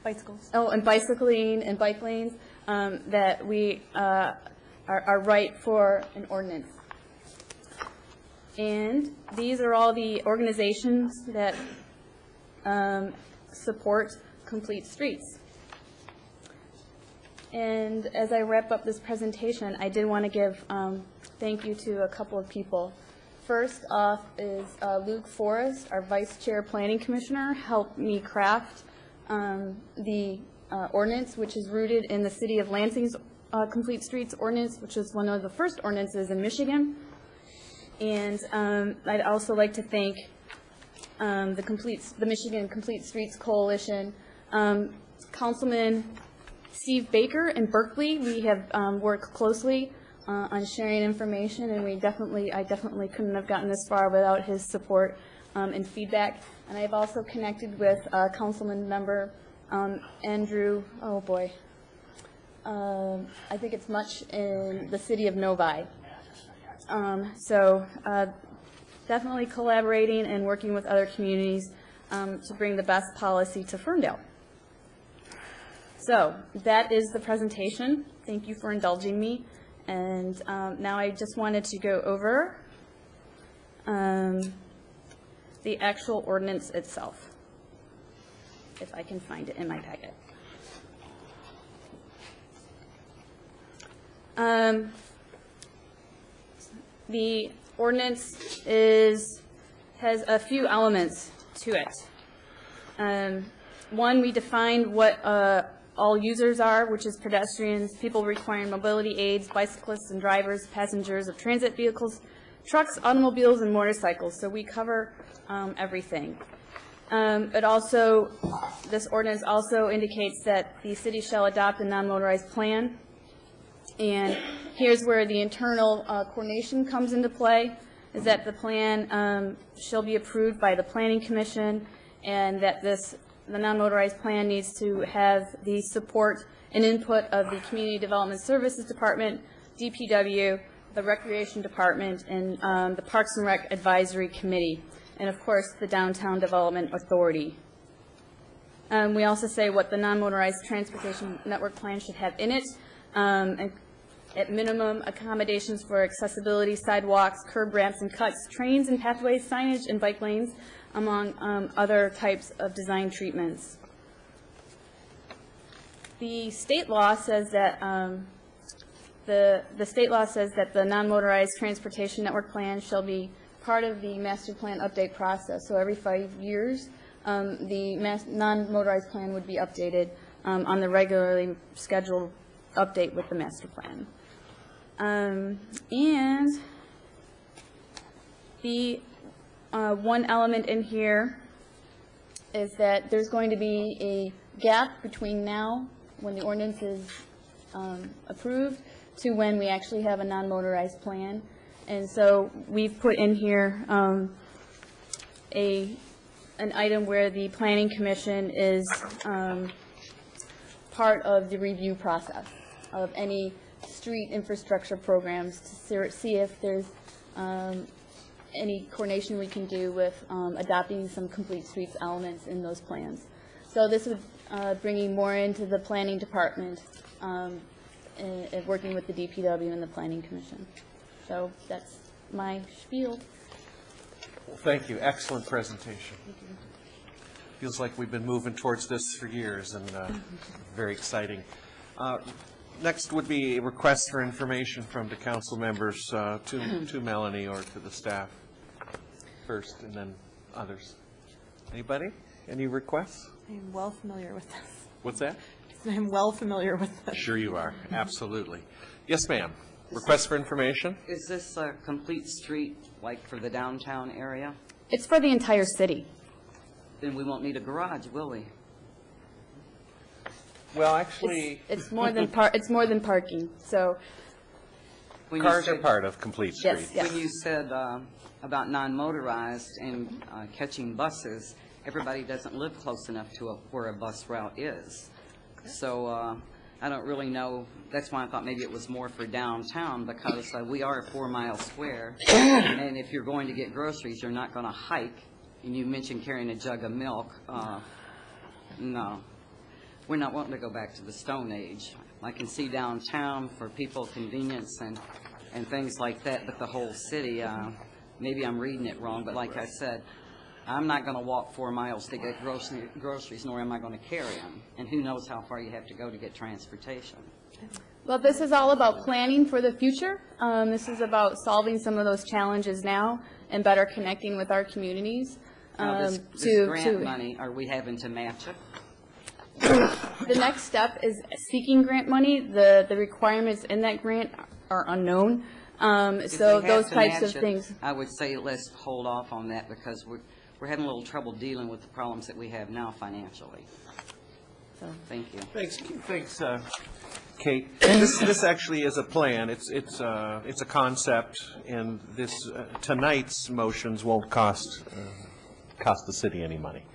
Bicycles. Oh, and bicycling and bike lanes, that we are right for an ordinance. And these are all the organizations that support Complete Streets. And as I wrap up this presentation, I did want to give thank you to a couple of people. First off is Luke Forrest, our Vice Chair Planning Commissioner, helped me craft the ordinance, which is rooted in the City of Lansing's Complete Streets Ordinance, which is one of the first ordinances in Michigan. And I'd also like to thank the Michigan Complete Streets Coalition, Councilman Steve Baker in Berkeley. We have worked closely on sharing information, and I definitely couldn't have gotten this far without his support and feedback. And I've also connected with Councilman member Andrew, oh boy, I think it's Much in the city of Novi. So definitely collaborating and working with other communities to bring the best policy to Ferndale. So that is the presentation. Thank you for indulging me. And now I just wanted to go over the actual ordinance itself, if I can find it in my packet. The ordinance has a few elements to it. One, we defined what all users are, which is pedestrians, people requiring mobility aids, bicyclists and drivers, passengers of transit vehicles, trucks, automobiles, and motorcycles. So we cover everything. This ordinance also indicates that the city shall adopt a non-motorized plan. And here's where the internal coordination comes into play, is that the plan shall be approved by the Planning Commission, and that the non-motorized plan needs to have the support and input of the Community Development Services Department, DPW, the Recreation Department, and the Parks and Rec Advisory Committee, and of course the Downtown Development Authority. We also say what the non-motorized transportation network plan should have in it. At minimum, accommodations for accessibility, sidewalks, curb ramps and cuts, trains and pathways, signage, and bike lanes, among other types of design treatments. The state law says that the state law says that the non-motorized transportation network plan shall be part of the master plan update process. So every 5 years, the non-motorized plan would be updated on the regularly scheduled update with the master plan. And the one element in here is that there's going to be a gap between now, when the ordinance is approved, to when we actually have a non-motorized plan. And so we've put in here an item where the Planning Commission is part of the review process of any street infrastructure programs to see if there's any coordination we can do with adopting some complete streets elements in those plans. So this would bringing more into the planning department and working with the DPW and the Planning Commission. So that's my spiel. Well, thank you. Excellent presentation. Thank you. Feels like we've been moving towards this for years, and very exciting. Next would be a request for information from the council members to Melanie or to the staff first, and then others. Anybody? Any requests? I am well familiar with this. What's that? I am well familiar with this. Sure you are. Absolutely. Yes, ma'am. Request for information? Is this a complete street, like for the downtown area? It's for the entire city. Then we won't need a garage, will we? Well, actually, it's more than it's more than parking. So cars are part of complete streets. Yes. When you said about non-motorized and catching buses, everybody doesn't live close enough to where a bus route is. So I don't really know. That's why I thought maybe it was more for downtown, because we are a 4-mile square, and if you're going to get groceries, you're not going to hike And you mentioned carrying a jug of milk. No, we're not wanting to go back to the Stone Age. I can see downtown for people convenience and things like that, but the whole city, maybe I'm reading it wrong, but like I said, I'm not going to walk 4 miles to get groceries, nor am I going to carry them. And who knows how far you have to go to get transportation. Well, this is all about planning for the future. This is about solving some of those challenges now and better connecting with our communities. Now, this grant money, are we having to match it? The next step is seeking grant money. The requirements in that grant are unknown. So those types of things. I would say let's hold off on that because we're having a little trouble dealing with the problems that we have now financially. So, thank you. Thanks, Kate. This actually is a plan. It's a concept, and this tonight's motions won't cost the city any money.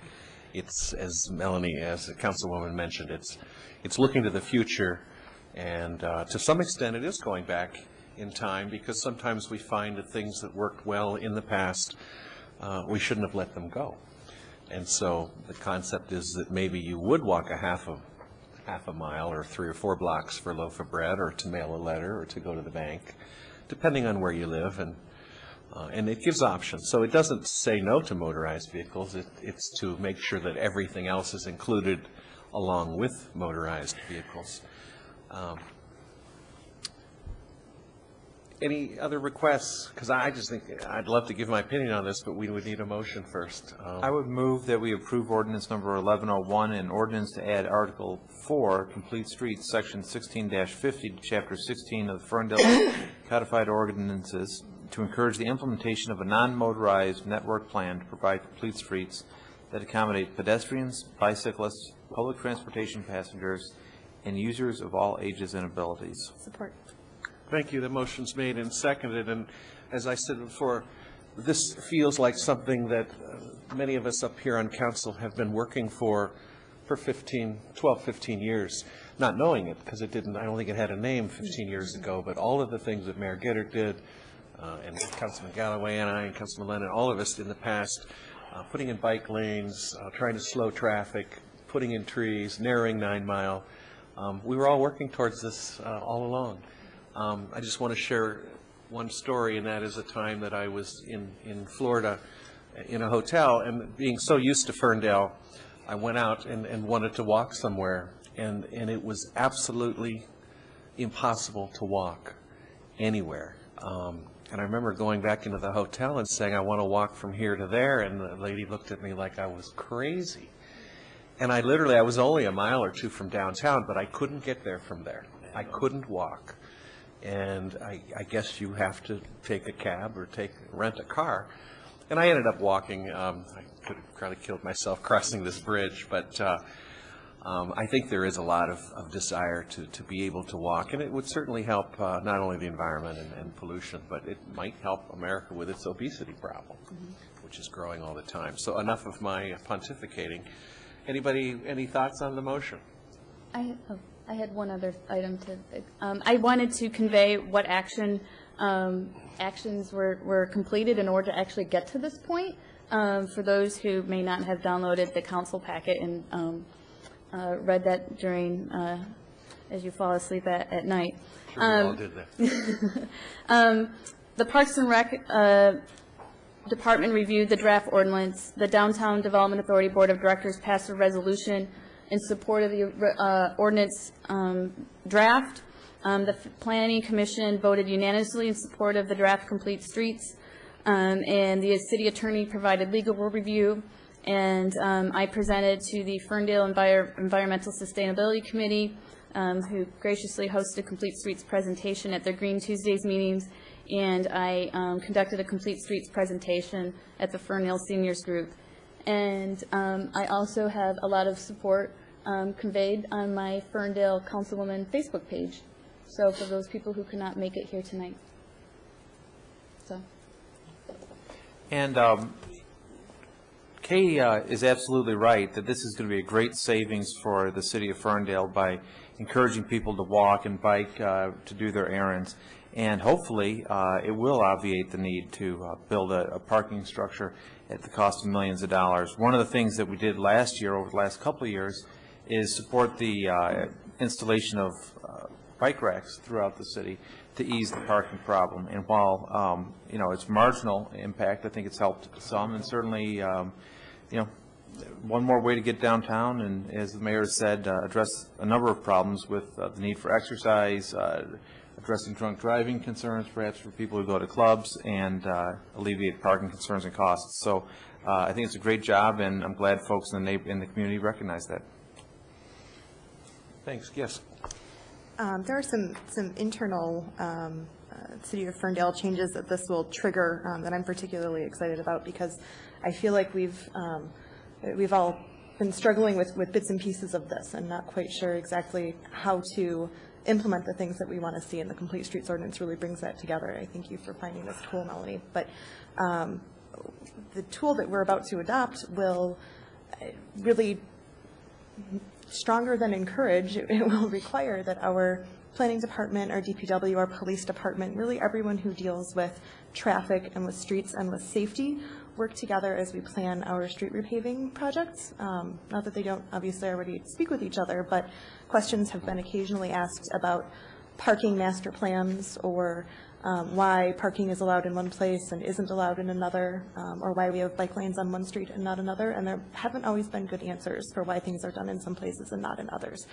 It's, as Melanie, as the councilwoman mentioned, it's looking to the future, and to some extent it is going back in time, because sometimes we find that things that worked well in the past, we shouldn't have let them go. And so the concept is that maybe you would walk a half a mile or 3 or 4 blocks for a loaf of bread, or to mail a letter, or to go to the bank, depending on where you live, and it gives options. So it doesn't say no to motorized vehicles. It's to make sure that everything else is included along with motorized vehicles. Any other requests? Because I just think I'd love to give my opinion on this, but we would need a motion first. I would move that we approve ordinance number 1101, an ordinance to add Article 4, Complete Streets, Section 16-50 to Chapter 16 of the Ferndale Codified Ordinances, to encourage the implementation of a non-motorized network plan to provide complete streets that accommodate pedestrians, bicyclists, public transportation passengers, and users of all ages and abilities. Support. Thank you. The motion's made and seconded, and as I said before, this feels like something that many of us up here on council have been working for 12, 15 years, not knowing it, because it didn't, I don't think it had a name 15 years ago, but all of the things that Mayor Gittert did, and Councilman Galloway and I, and Councilman Lennon, all of us in the past, putting in bike lanes, trying to slow traffic, putting in trees, narrowing 9 Mile, we were all working towards this all along. I just want to share one story, and that is a time that I was in Florida in a hotel, and being so used to Ferndale, I went out and wanted to walk somewhere, and it was absolutely impossible to walk anywhere. And I remember going back into the hotel and saying, I want to walk from here to there, and the lady looked at me like I was crazy. And I was only a mile or 2 from downtown, but I couldn't get there from there. I couldn't walk. And I guess you have to take a cab or rent a car. And I ended up walking. I could have probably killed myself crossing this bridge, but I think there is a lot of desire to be able to walk, and it would certainly help not only the environment and pollution, but it might help America with its obesity problem, which is growing all the time. So enough of my pontificating. Anybody, any thoughts on the motion? I had one other item to, I wanted to convey what actions were completed in order to actually get to this point, for those who may not have downloaded the council packet and read that during, as you fall asleep at night. Sure, we all did that. The Parks and Rec Department reviewed the draft ordinance. The Downtown Development Authority Board of Directors passed a resolution in support of the ordinance draft. The Planning Commission voted unanimously in support of the draft Complete Streets, and the city attorney provided legal review, and I presented to the Ferndale Environmental Sustainability Committee, who graciously hosted Complete Streets presentation at their Green Tuesdays meetings, and I conducted a Complete Streets presentation at the Ferndale Seniors Group. And I also have a lot of support conveyed on my Ferndale Councilwoman Facebook page. So for those people who could not make it here tonight. So. And Kay is absolutely right that this is going to be a great savings for the city of Ferndale by encouraging people to walk and bike to do their errands. And hopefully it will obviate the need to build a parking structure at the cost of millions of dollars. One of the things that we did last year, over the last couple of years, is support the installation of bike racks throughout the city to ease the parking problem. And while, it's marginal impact, I think it's helped some, and certainly, one more way to get downtown, and as the mayor said, address a number of problems with the need for exercise, addressing drunk driving concerns perhaps for people who go to clubs, and alleviate parking concerns and costs. So I think it's a great job, and I'm glad folks in the community recognize that. Thanks. Yes. There are some internal City of Ferndale changes that this will trigger that I'm particularly excited about, because I feel like we've all been struggling with bits and pieces of this and not quite sure exactly how to implement the things that we want to see, and the Complete Streets Ordinance really brings that together. I thank you for finding this tool, Melanie. But the tool that we're about to adopt will really, stronger than encourage, it will require that our planning department, our DPW, our police department, really everyone who deals with traffic and with streets and with safety, work together as we plan our street repaving projects. Not that they don't obviously already speak with each other, but questions have been occasionally asked about parking master plans, or why parking is allowed in one place and isn't allowed in another, or why we have bike lanes on one street and not another, and there haven't always been good answers for why things are done in some places and not in others.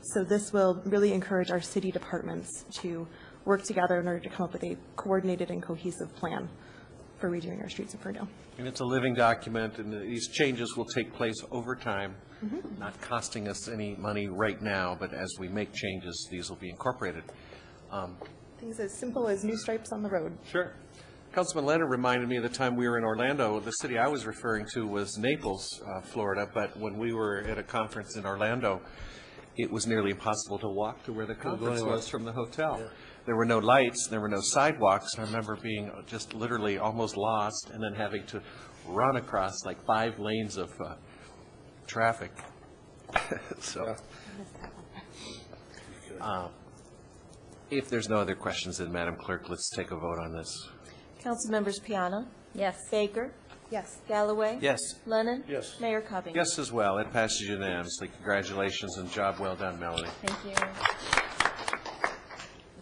So this will really encourage our city departments to work together in order to come up with a coordinated and cohesive plan for redoing our streets in Ferndale. And it's a living document, and these changes will take place over time, not costing us any money right now, but as we make changes, these will be incorporated. Things as simple as new stripes on the road. Sure. Councilman Leonard reminded me of the time we were in Orlando. The city I was referring to was Naples, Florida, but when we were at a conference in Orlando, it was nearly impossible to walk to where the conference was from the hotel. Yeah. There were no lights, there were no sidewalks. I remember being just literally almost lost, and then having to run across like 5 lanes of traffic. So, if there's no other questions, then Madam Clerk, let's take a vote on this. Council members Piana? Yes. Baker? Yes. Galloway? Yes. Lennon? Yes. Mayor Covington? Yes, as well. It passes unanimously. Congratulations and job well done, Melanie. Thank you.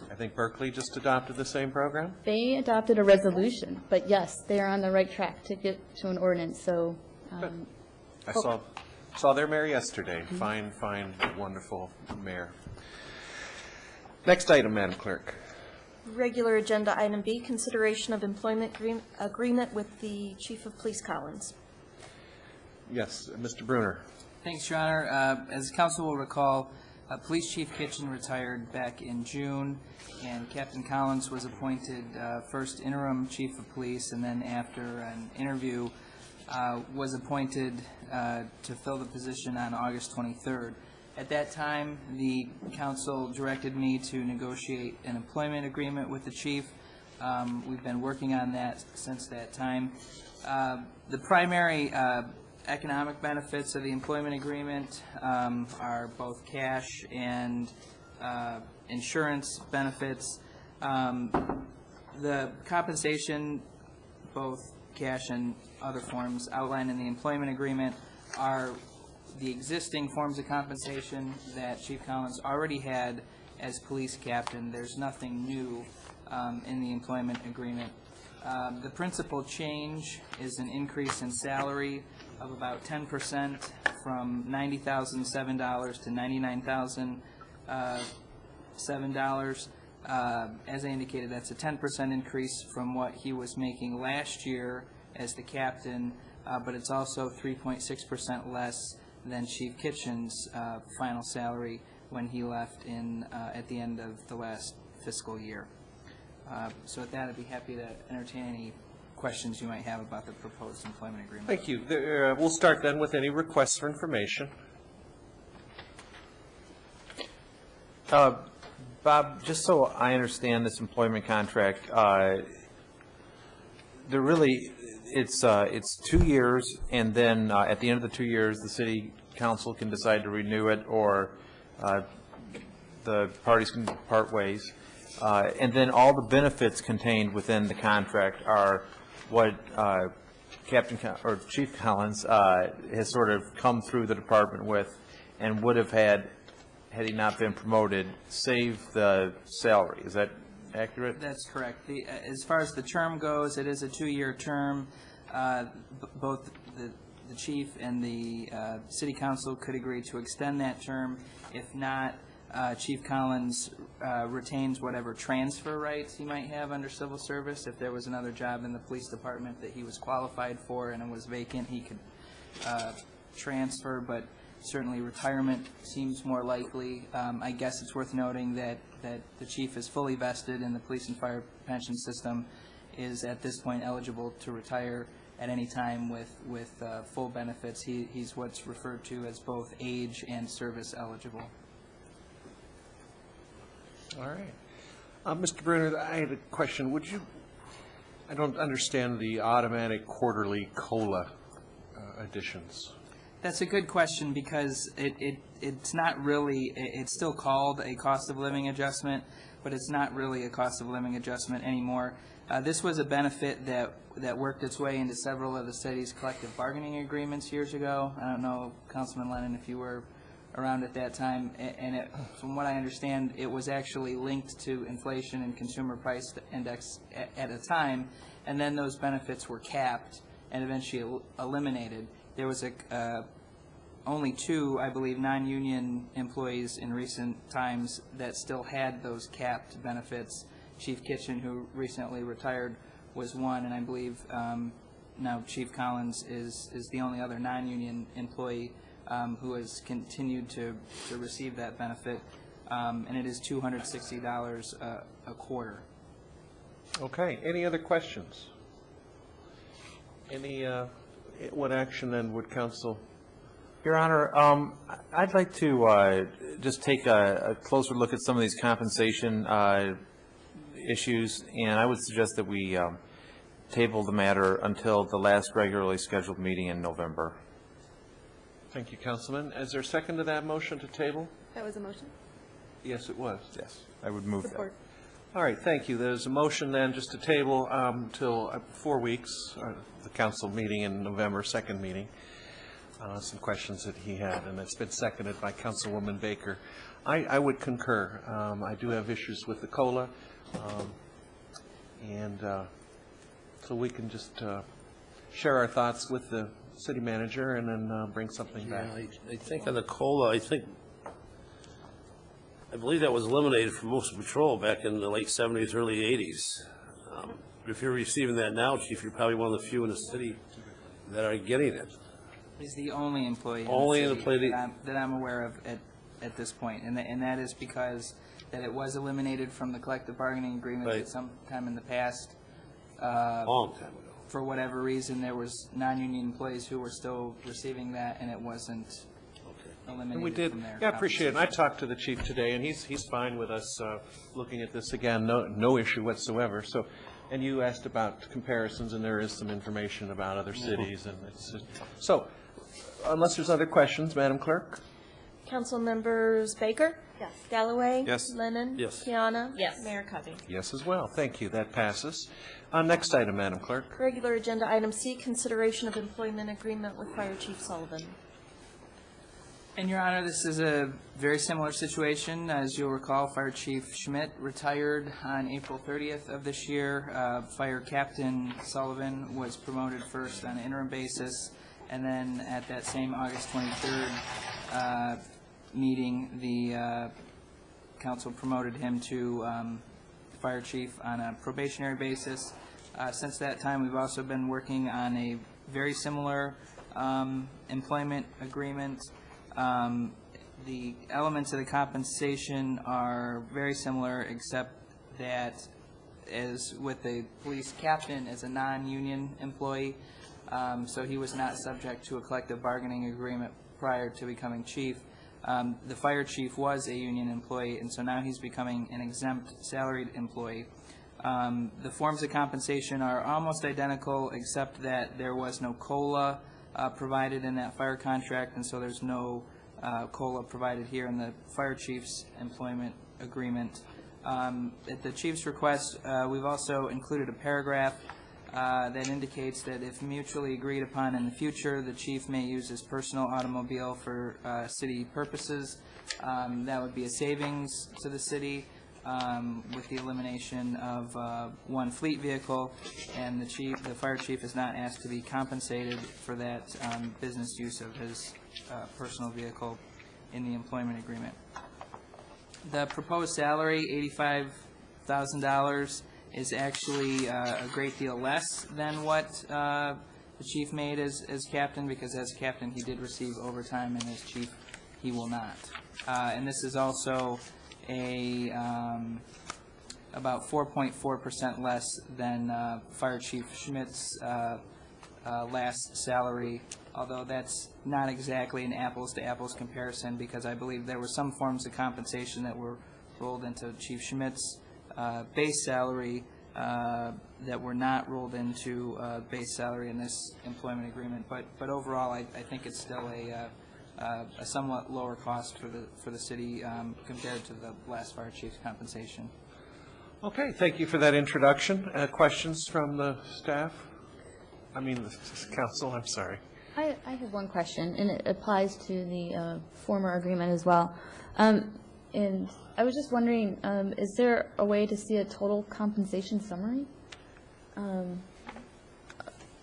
I think Berkeley just adopted the same program. They adopted a resolution, but yes, they are on the right track to get to an ordinance, so. I saw their mayor yesterday. Fine, wonderful mayor. Next item, Madam Clerk. Regular agenda item B, consideration of employment agreement with the Chief of Police Collins. Yes, Mr. Bruner. Thanks, Your Honor. As the council will recall, Police Chief Kitchen retired back in June, and Captain Collins was appointed first interim Chief of Police, and then after an interview was appointed to fill the position on August 23rd. At that time, the council directed me to negotiate an employment agreement with the chief. We've been working on that since that time. The primary economic benefits of the employment agreement are both cash and insurance benefits. The compensation, both cash and other forms outlined in the employment agreement, are the existing forms of compensation that Chief Collins already had as police captain. There's nothing new in the employment agreement. The principal change is an increase in salary of about 10% from $90,007 to $99,007. As I indicated, that's a 10% increase from what he was making last year as the captain, but it's also 3.6% less than Chief Kitchen's final salary when he left at the end of the last fiscal year. So with that, I'd be happy to entertain any questions you might have about the proposed employment agreement. Thank you. We'll start then with any requests for information. Bob, just so I understand this employment contract, it's 2 years, and then at the end of the 2 years, the city council can decide to renew it, or the parties can part ways. And then all the benefits contained within the contract are what Chief Collins has sort of come through the department with, and would have had he not been promoted, saved the salary. Is that accurate? That's correct. As far as the term goes, it is a 2-year term. Both the chief and the city council could agree to extend that term. If not, Chief Collins retains whatever transfer rights he might have under civil service. If there was another job in the police department that he was qualified for and it was vacant, he could transfer, but certainly retirement seems more likely. I guess it's worth noting that the chief is fully vested in the police and fire pension system, is at this point eligible to retire at any time with full benefits. He's what's referred to as both age and service eligible. All right. Mr. Bruner, I had a question. I don't understand the automatic quarterly COLA additions. That's a good question, because it's not really, it's still called a cost of living adjustment, but it's not really a cost of living adjustment anymore. This was a benefit that worked its way into several of the city's collective bargaining agreements years ago. I don't know, Councilman Lennon, if you were around at that time, and from what I understand, it was actually linked to inflation and consumer price index at a time, and then those benefits were capped and eventually eliminated. There was only 2, I believe, non-union employees in recent times that still had those capped benefits. Chief Kitchen, who recently retired, was one, and I believe now Chief Collins is the only other non-union employee who has continued to receive that benefit, and it is $260 a quarter. Okay. Any other questions? What action then would council? Your Honor, I'd like to just take a closer look at some of these compensation issues, and I would suggest that we table the matter until the last regularly scheduled meeting in November. Thank you, Councilman. Is there a second to that motion to table? That was a motion? Yes, it was. Yes, I would move Support. All right, thank you. There's a motion then just to table till 4 weeks, the council meeting in November, second meeting. Some questions that he had, and it's been seconded by Councilwoman Baker. I would concur. I do have issues with the COLA, and so we can just share our thoughts with the city manager and then bring something back. I think on the COLA, I believe that was eliminated from most of patrol back in the late 70s, early 80s. If you're receiving that now, Chief, you're probably one of the few in the city that are getting it. He's the only employee that I'm aware of at this point, and that is because that it was eliminated from the collective bargaining agreement at some time in the past. Long time ago. For whatever reason, there was non-union employees who were still receiving that, and it wasn't eliminated And we did. from their Yeah, I appreciate it. And I talked to the chief today, and he's fine with us looking at this again. No issue whatsoever. So, and you asked about comparisons, and there is some information about other cities, and it's so. Unless there's other questions, Madam Clerk. Council members Baker? Yes. Galloway? Yes. Lennon? Yes. Kiana? Yes. Mayor Covey? Yes, as well. Thank you. That passes. Next item, Madam Clerk. Regular agenda item C, consideration of employment agreement with Fire Chief Sullivan. And, Your Honor, this is a very similar situation. As you'll recall, Fire Chief Schmidt retired on April 30th of this year. Fire Captain Sullivan was promoted first on an interim basis, and then at that same August 23rd meeting, the council promoted him to Fire Chief on a probationary basis. Since that time, we've also been working on a very similar employment agreement. The elements of the compensation are very similar, except that as with the police captain as a non-union employee, so he was not subject to a collective bargaining agreement prior to becoming chief. The fire chief was a union employee, and so now he's becoming an exempt salaried employee. The forms of compensation are almost identical, except that there was no COLA provided in that fire contract, and so there's no COLA provided here in the fire chief's employment agreement. At the chief's request, we've also included a paragraph that indicates that if mutually agreed upon in the future, the chief may use his personal automobile for city purposes. That would be a savings to the city with the elimination of one fleet vehicle, and the fire chief is not asked to be compensated for that business use of his personal vehicle in the employment agreement. The proposed salary, $85,000, is actually a great deal less than what the chief made as captain, because as captain he did receive overtime, and as chief he will not. And this is also about 4.4% less than Fire Chief Schmidt's last salary, although that's not exactly an apples-to-apples comparison, because I believe there were some forms of compensation that were rolled into Chief Schmidt's base salary that were not rolled into base salary in this employment agreement. But overall, I think it's still a somewhat lower cost for the city compared to the last fire chief's compensation. Okay, thank you for that introduction. Questions from the staff? I mean, the council, I'm sorry. I have one question, and it applies to the former agreement as well. And I was just wondering, is there a way to see a total compensation summary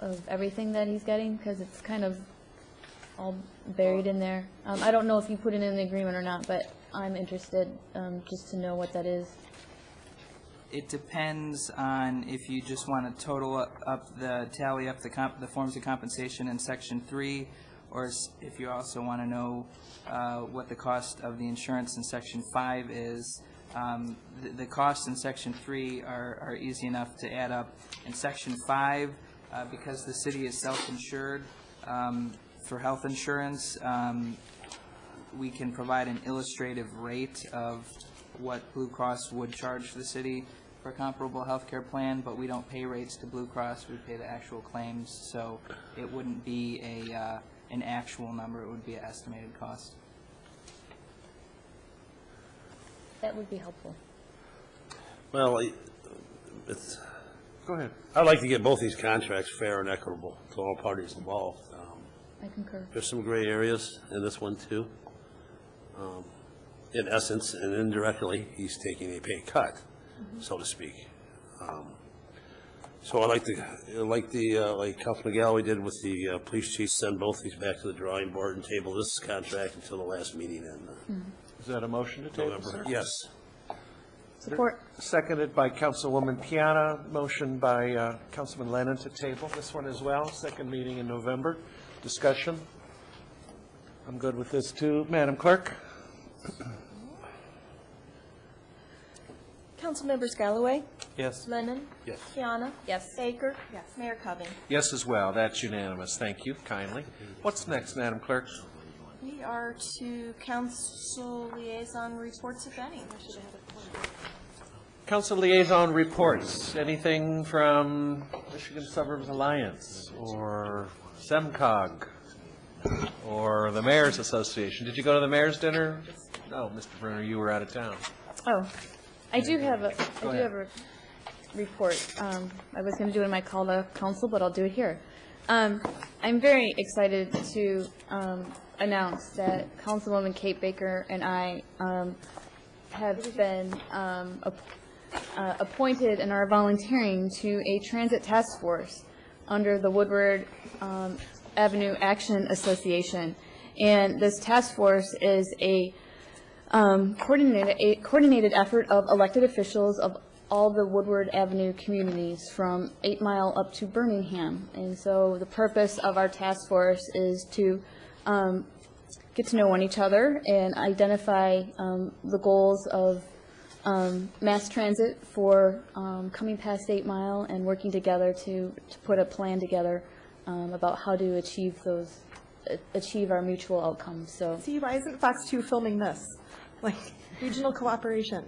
of everything that he's getting? Because it's kind of all buried in there. I don't know if you put it in the agreement or not, but I'm interested just to know what that is. It depends on if you just want to tally up the forms of compensation in Section 3, or if you also want to know what the cost of the insurance in Section 5 is. The costs in Section 3 are easy enough to add up. In Section 5, because the city is self-insured for health insurance, we can provide an illustrative rate of what Blue Cross would charge the city for a comparable health care plan, but we don't pay rates to Blue Cross. We pay the actual claims, so it wouldn't be an actual number. It would be an estimated cost. That would be helpful. Well, go ahead. I'd like to get both these contracts fair and equitable to all parties involved. I concur. There's some gray areas in this one, too. In essence and indirectly, he's taking a pay cut, so to speak. So I'd like Councilman Galloway did with the police chief, send both these back to the drawing board and table this contract until the last meeting in Is that a motion to table, sir? Yes. Support. Seconded by Councilwoman Piana, motion by Councilman Lennon to table this one as well, second meeting in November. Discussion? I'm good with this too. Madam Clerk? Council members Galloway? Yes. Lennon? Yes. Piana? Yes. Baker? Yes. Mayor Covey? Yes as well. That's unanimous. Thank you kindly. What's next, Madam Clerk? We are to council liaison reports, if any. Council liaison reports. Anything from Michigan Suburbs Alliance or SEMCOG or the Mayor's Association? Did you go to the Mayor's dinner? No, Mr. Bruner, you were out of town. Oh, I do have a report. I was going to do it in my call to council, but I'll do it here. I'm very excited to announce that Councilwoman Kate Baker and I have been appointed and are volunteering to a transit task force under the Woodward Avenue Action Association. And this task force is a coordinated effort of elected officials of all the Woodward Avenue communities from 8 Mile up to Birmingham. And so the purpose of our task force is to get to know each other and identify the goals of mass transit for coming past 8 Mile and working together to put a plan together about how to achieve our mutual outcomes. So, see, why isn't Fox 2 filming this? Like regional cooperation.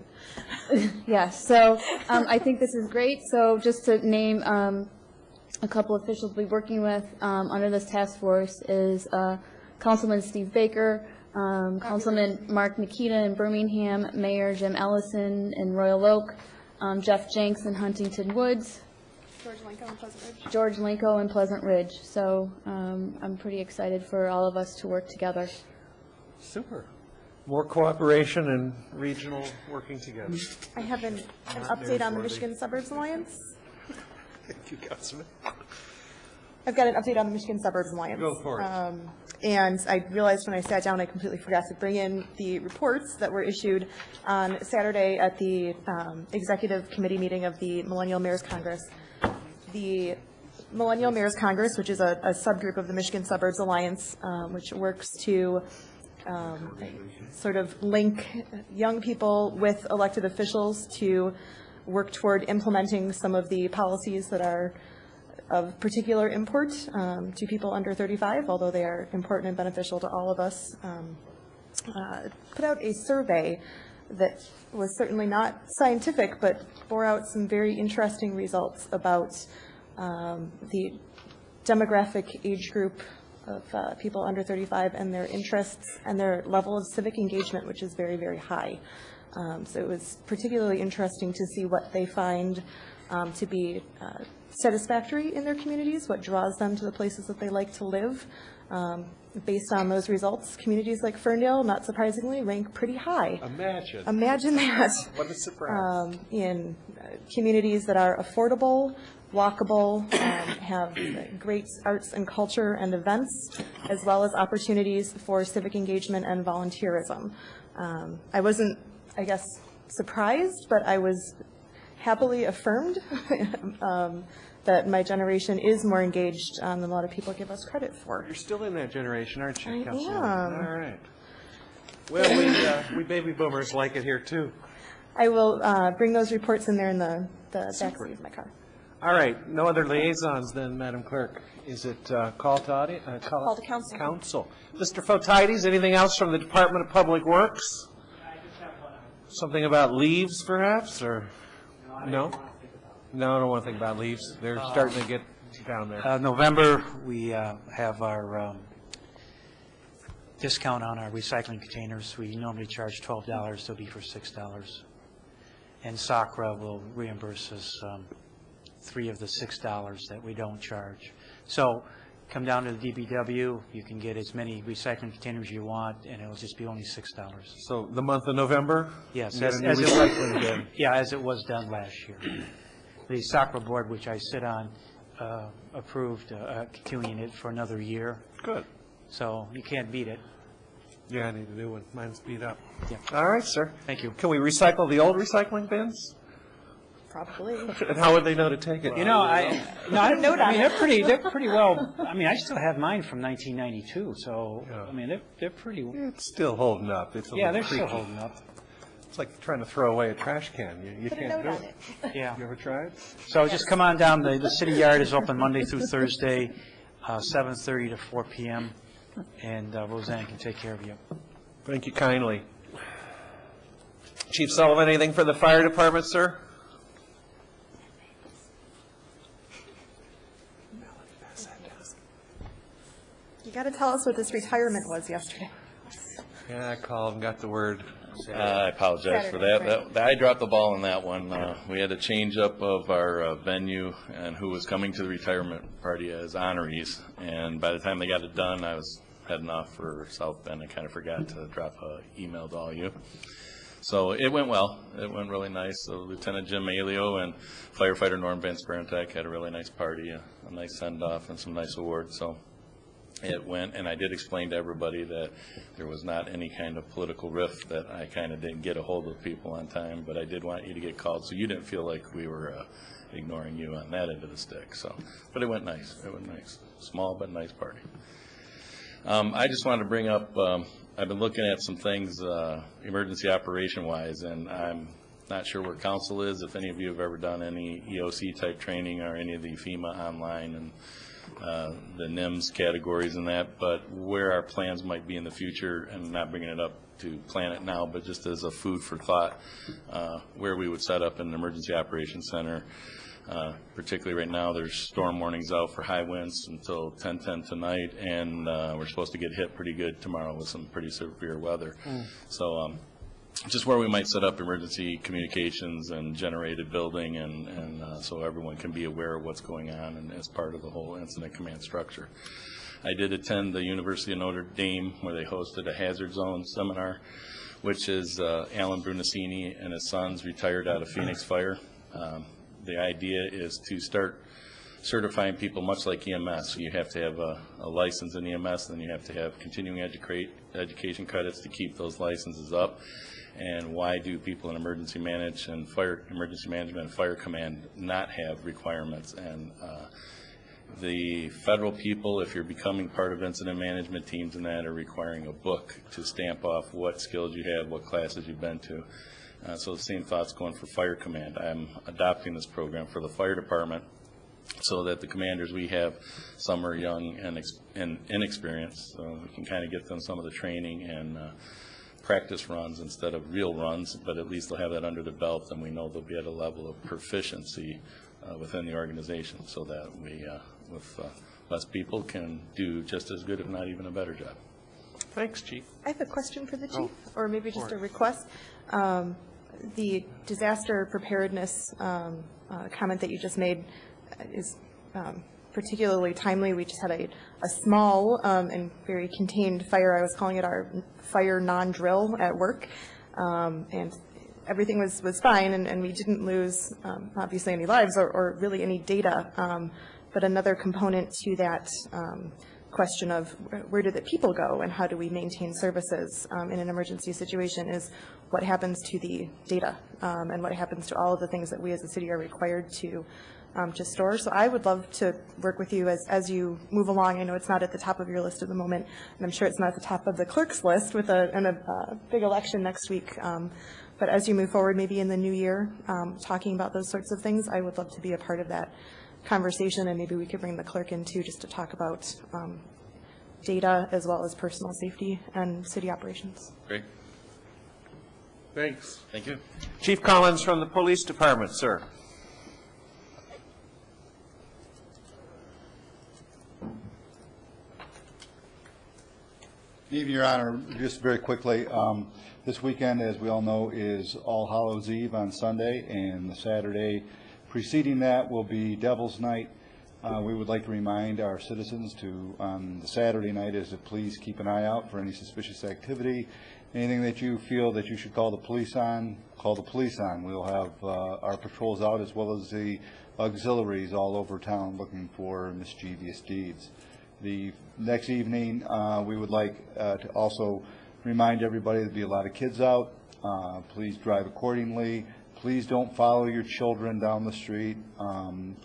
Yes, so I think this is great. So just to name a couple officials we'll be working with under this task force is Councilman Steve Baker, Councilman Mark Nikita in Birmingham, Mayor Jim Ellison in Royal Oak, Jeff Jenks in Huntington Woods, George Linko and Pleasant Ridge. George Linko and Pleasant Ridge. So I'm pretty excited for all of us to work together. Super. More cooperation and regional working together. I have an update on the Michigan Suburbs Alliance. You got some. I've got an update on the Michigan Suburbs Alliance. Go for it. And I realized when I sat down, I completely forgot to bring in the reports that were issued on Saturday at the Executive Committee meeting of the Millennial Mayors Congress. The Millennial Mayors Congress, which is a subgroup of the Michigan Suburbs Alliance, which works to sort of link young people with elected officials to work toward implementing some of the policies that are of particular import to people under 35, although they are important and beneficial to all of us, put out a survey that was certainly not scientific, but bore out some very interesting results about the demographic age group of people under 35 and their interests and their level of civic engagement, which is very, very high. So it was particularly interesting to see what they find to be satisfactory in their communities, what draws them to the places that they like to live. Based on those results, communities like Ferndale, not surprisingly, rank pretty high. Imagine that. What a surprise. In communities that are affordable, walkable, have great arts and culture and events, as well as opportunities for civic engagement and volunteerism. I wasn't, I guess, surprised, but I was happily affirmed that my generation is more engaged than a lot of people give us credit for. You're still in that generation, aren't you, I Councilwoman? am. All right. Well, we baby boomers like it here, too. I will bring those reports in there in the backseat of my car. All right. No other liaisons then, Madam Clerk. Is it call to Call to council. Council. Mr. Fotides, anything else from the Department of Public Works? Something about leaves, perhaps, or no? No, I don't want to think about leaves. They're starting to get down there. November, we have our discount on our recycling containers. We normally charge $12. They'll be for $6. And SACRA will reimburse us $3 of the $6 that we don't charge. So come down to the DBW. You can get as many recycling containers you want, and it'll just be only $6. So the month of November? Yes, You as got a new recycling bin. yeah, as it was done last year. The SACRA board, which I sit on, approved continuing it for another year. Good. So you can't beat it. Yeah, I need a new one. Mine's beat up. Yeah. All right, sir. Thank you. Can we recycle the old recycling bins? Probably. And how would they know to take it? You know, I Put a note on mean, it. they're pretty well. I mean, I still have mine from 1992. So I mean, they're pretty. It's still holding up. It's a Yeah, little they're still creaky. holding up. It's like trying to throw away a trash can. You Put a can't note do on it. Yeah. You ever tried? So just come on down. The city yard is open Monday through Thursday, 7:30 to 4 p.m. And Roseanne can take care of you. Thank you kindly. Chief Sullivan, anything for the fire department, sir? You got to tell us what this retirement was yesterday. Yeah, I called and got the word. I apologize for Saturday, that. I dropped the ball on that one. We had a change up of our venue and who was coming to the retirement party as honorees. And by the time they got it done, I was heading off for South Bend. I kind of forgot to drop an email to all you. So it went well. It went really nice. So Lieutenant Jim Malio and firefighter Norm Van Sparentak had a really nice party, a nice send-off and some nice awards. So it went, and I did explain to everybody that there was not any kind of political rift, that I kind of didn't get a hold of people on time, but I did want you to get called, so you didn't feel like we were ignoring you on that end of the stick. So, but it went nice. It went nice. Small but nice party. I just wanted to bring up, I've been looking at some things emergency operation-wise, and I'm not sure where council is, if any of you have ever done any EOC-type training or any of the FEMA online and the NIMS categories and that, but where our plans might be in the future, and not bringing it up to plan it now, but just as a food for thought, where we would set up an emergency operations center. Particularly right now, there's storm warnings out for high winds until 10:10 tonight, and we're supposed to get hit pretty good tomorrow with some pretty severe weather. So just where we might set up emergency communications and generated building, and so everyone can be aware of what's going on and as part of the whole incident command structure. I did attend the University of Notre Dame where they hosted a hazard zone seminar, which is Alan Brunacini and his sons retired out of Phoenix Fire. The idea is to start certifying people much like EMS. You have to have a license in EMS, and then you have to have continuing education credits to keep those licenses up. And why do people in emergency management and fire command not have requirements? And the federal people, if you're becoming part of incident management teams and that, are requiring a book to stamp off what skills you have, what classes you've been to. So the same thought's going for fire command. I'm adopting this program for the fire department so that the commanders we have, some are young and inexperienced, so we can kind of get them some of the training and practice runs instead of real runs, but at least they'll have that under the belt, and we know they'll be at a level of proficiency within the organization, so that we, with less people, can do just as good, if not even a better job. Thanks, Chief. I have a question for the chief, or maybe just a request. The disaster preparedness comment that you just made is particularly timely. We just had a small and very contained fire. I was calling it our fire non-drill at work, and everything was fine, and we didn't lose obviously any lives or really any data. But another component to that question of where do the people go and how do we maintain services in an emergency situation is what happens to the data and what happens to all of the things that we as a city are required to store. So I would love to work with you as you move along. I know it's not at the top of your list at the moment, and I'm sure it's not at the top of the clerk's list with a big election next week. But as you move forward, maybe in the new year, talking about those sorts of things, I would love to be a part of that conversation, and maybe we could bring the clerk in too, just to talk about data as well as personal safety and city operations. Great. Thanks. Thank you. Chief Collins from the Police Department, sir. Good evening, Your Honor. Just very quickly, this weekend, as we all know, is All Hallows Eve on Sunday, and the Saturday preceding that will be Devil's Night. We would like to remind our citizens to, on the Saturday night, is to please keep an eye out for any suspicious activity. Anything that you feel that you should call the police on, call the police on. We'll have our patrols out as well as the auxiliaries all over town looking for mischievous deeds. The next evening, we would like to also remind everybody there'll be a lot of kids out. Please drive accordingly. Please don't follow your children down the street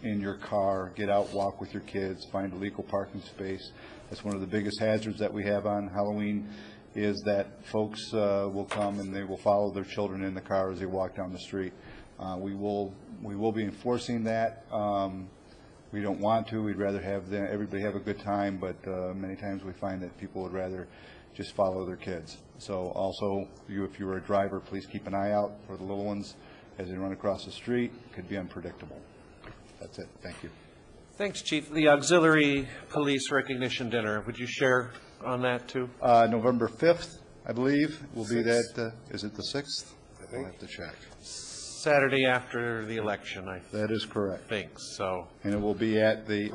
in your car. Get out, walk with your kids, find a legal parking space. That's one of the biggest hazards that we have on Halloween, is that folks will come and they will follow their children in the car as they walk down the street. We will be enforcing that. We don't want to. We'd rather have everybody have a good time, but many times we find that people would rather just follow their kids. So also, if you're a driver, please keep an eye out for the little ones as they run across the street. It could be unpredictable. That's it. Thank you. Thanks, Chief. The Auxiliary Police Recognition Dinner, would you share on that too? November 5th, I believe, will be that. Is it the 6th? I'll have to check. Saturday after the election, I think. That is correct. So. And it will be at the,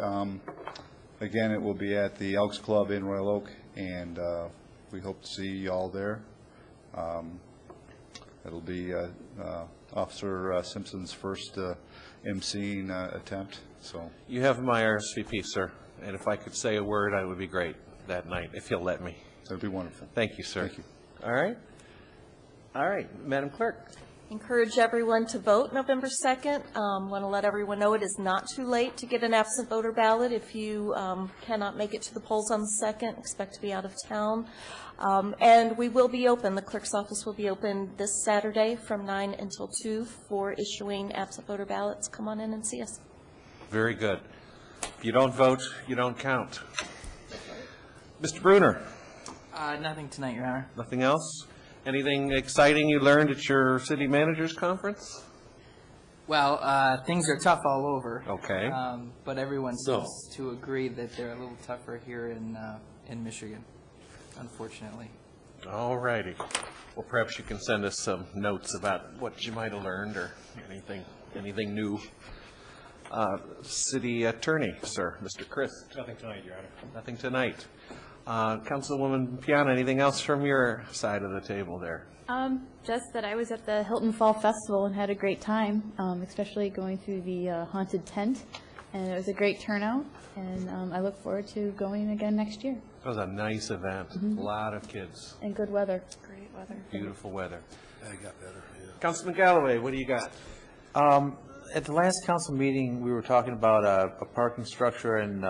again, it will be at the Elks Club in Royal Oak, and we hope to see you all there. It'll be Officer Simpson's first emceeing attempt. So you have my RSVP, sir, and if I could say a word, I would be great that night, if you'll let me. That'd be wonderful. Thank you, sir. Thank you. All right. All right, Madam Clerk. Encourage everyone to vote November 2nd. Want to let everyone know it is not too late to get an absent voter ballot. If you cannot make it to the polls on the 2nd, expect to be out of town. And we will be open. The clerk's office will be open this Saturday from 9 until 2 for issuing absent voter ballots. Come on in and see us. Very good. If you don't vote, you don't count. Mr. Bruner. Nothing tonight, Your Honor. Nothing else? Anything exciting you learned at your city managers conference? Well, things are tough all over. Okay. But everyone seems to agree that they're a little tougher here in Michigan, unfortunately. All righty. Well, perhaps you can send us some notes about what you might have learned or anything new. City Attorney, sir, Mr. Chris. Nothing tonight, Your Honor. Nothing tonight. Councilwoman Piana, anything else from your side of the table there? Just that I was at the Hilton Fall Festival and had a great time, especially going through the haunted tent, and it was a great turnout, and I look forward to going again next year. It was a nice event. Mhm. A lot of kids. And good weather. Great weather. Beautiful weather. I got better, yeah. Councilman Galloway, what do you got? At the last council meeting, we were talking about a parking structure and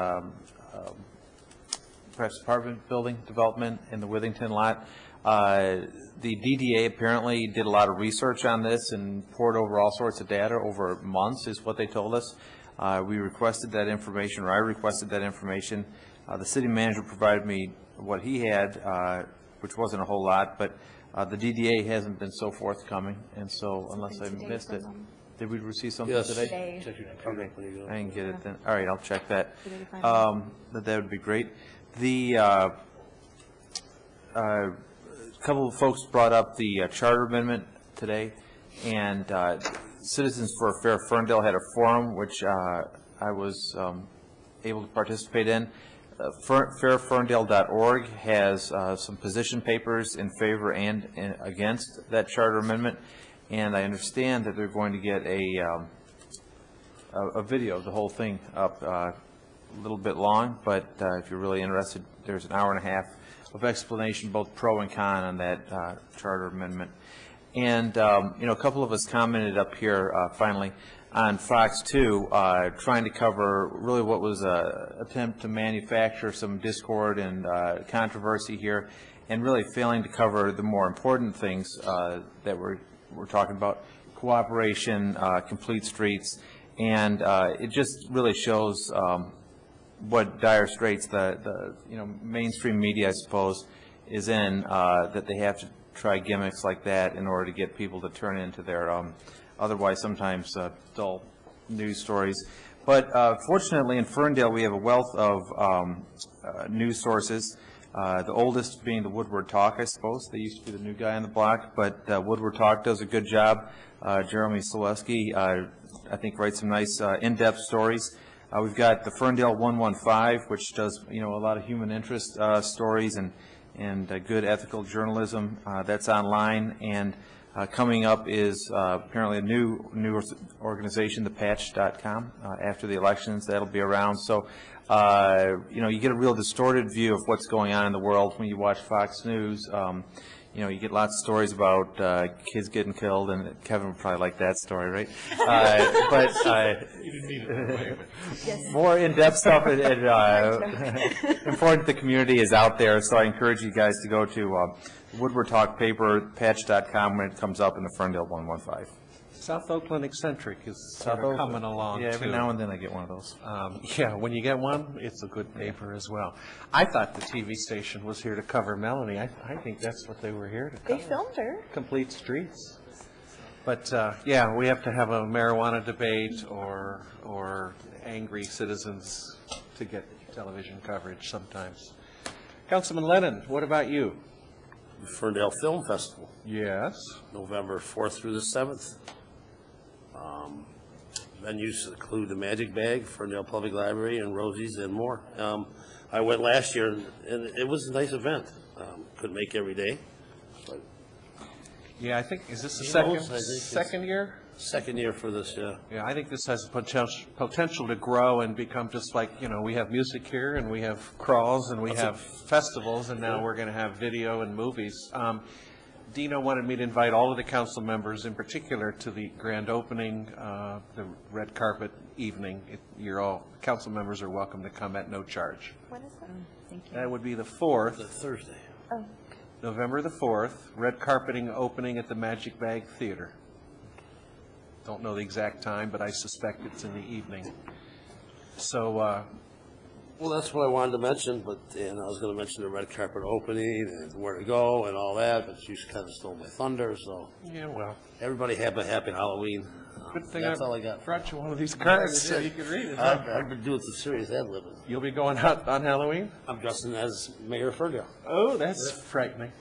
perhaps apartment building development in the Withington lot. The DDA apparently did a lot of research on this and poured over all sorts of data over months, is what they told us. We requested that information, or I requested that information. The city manager provided me what he had, which wasn't a whole lot, but the DDA hasn't been so forthcoming, and so unless I missed it. Did we receive something Yes. today? Today. Okay, There you go. I didn't get it then. All right, I'll check that. Today to find out. That would be great. The couple of folks brought up the charter amendment today, and Citizens for a Fair Ferndale had a forum, which I was able to participate in. Fairferndale.org has some position papers in favor and against that charter amendment, and I understand that they're going to get a video of the whole thing up, a little bit long, but if you're really interested, there's an hour and a half of explanation, both pro and con, on that charter amendment. And a couple of us commented up here finally on Fox 2, trying to cover really what was an attempt to manufacture some discord and controversy here, and really failing to cover the more important things that we're talking about: cooperation, complete streets, and it just really shows what dire straits the mainstream media, I suppose, is in, that they have to try gimmicks like that in order to get people to turn into their otherwise sometimes dull news stories. But fortunately in Ferndale we have a wealth of news sources, the oldest being the Woodward Talk, I suppose. They used to be the new guy on the block, but Woodward Talk does a good job. Jeremy Selesky, I think, writes some nice in-depth stories. We've got the Ferndale 115, which does a lot of human interest stories and good ethical journalism. That's online, and coming up is apparently a new organization, thepatch.com. After the elections, that'll be around. So you get a real distorted view of what's going on in the world when you watch Fox News. You get lots of stories about kids getting killed, and Kevin would probably like that story, right? More in-depth stuff and important to the community is out there, so I encourage you guys to go to Woodward Talk paper, patch.com, when it comes up in the Ferndale 115. South Oakland Eccentric is sort of coming along, Yeah, every too. now and then I get one of those. Yeah, when you get one, it's a good paper as well. I thought the TV station was here to cover Melanie. I think that's what they were here to cover. They filmed her. Complete streets. But, yeah, we have to have a marijuana debate or angry citizens to get television coverage sometimes. Councilman Lennon, what about you? The Ferndale Film Festival. Yes. November 4th through the 7th. Venues include the Magic Bag, Ferndale Public Library, and Rosie's, and more. I went last year, and it was a nice event. Couldn't make every day. But Yeah, I think, is this the He second, knows, I think it's- second year? Second year for this, yeah. Yeah, I think this has potential to grow and become just like, we have music here, and we have crawls, and we have festivals, and now we're going to have video and movies. Dino wanted me to invite all of the council members, in particular, to the grand opening, the red carpet evening. Council members are welcome to come at no charge. When is that? Thank you. That would be the 4th. The Thursday. Oh, November the 4th, red carpeting opening at the Magic Bag Theater. Don't know the exact time, but I suspect it's in the evening. So, Well, that's what I wanted to mention, and I was going to mention the red carpet opening and where to go and all that, but you kind of stole my thunder, so. Yeah, well. Everybody have a happy Halloween. Good thing That's I all I got. brought you one of these cards so you can read it. huh? I've been doing some serious ad libbing. You'll be going out on Halloween? I'm dressing as Mayor of Ferndale. Oh, that's frightening.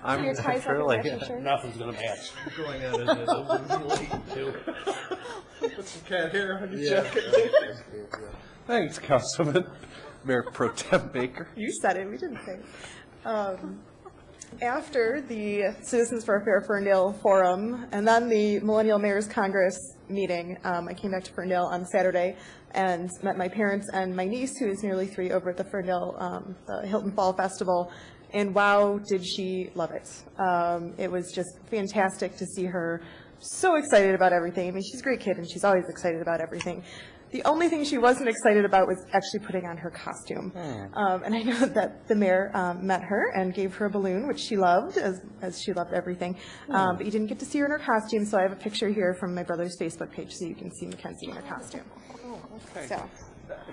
I'm Your ties up really. and match your shirt? Nothing's gonna match. Going out as Put some cat hair on your Yeah. jacket. Thanks, Councilman. Mayor Pro Tem Baker. You said it, we didn't say it. After the Citizens for a Fair Ferndale Forum, and then the Millennial Mayors Congress meeting, I came back to Ferndale on Saturday and met my parents and my niece, who is nearly 3, over at the Ferndale the Hilton Fall Festival, and wow, did she love it. It was just fantastic to see her so excited about everything. I mean, she's a great kid, and she's always excited about everything. The only thing she wasn't excited about was actually putting on her costume. And I know that the mayor met her and gave her a balloon, which she loved, as she loved everything. But you didn't get to see her in her costume, so I have a picture here from my brother's Facebook page so you can see Mackenzie in her costume. Okay.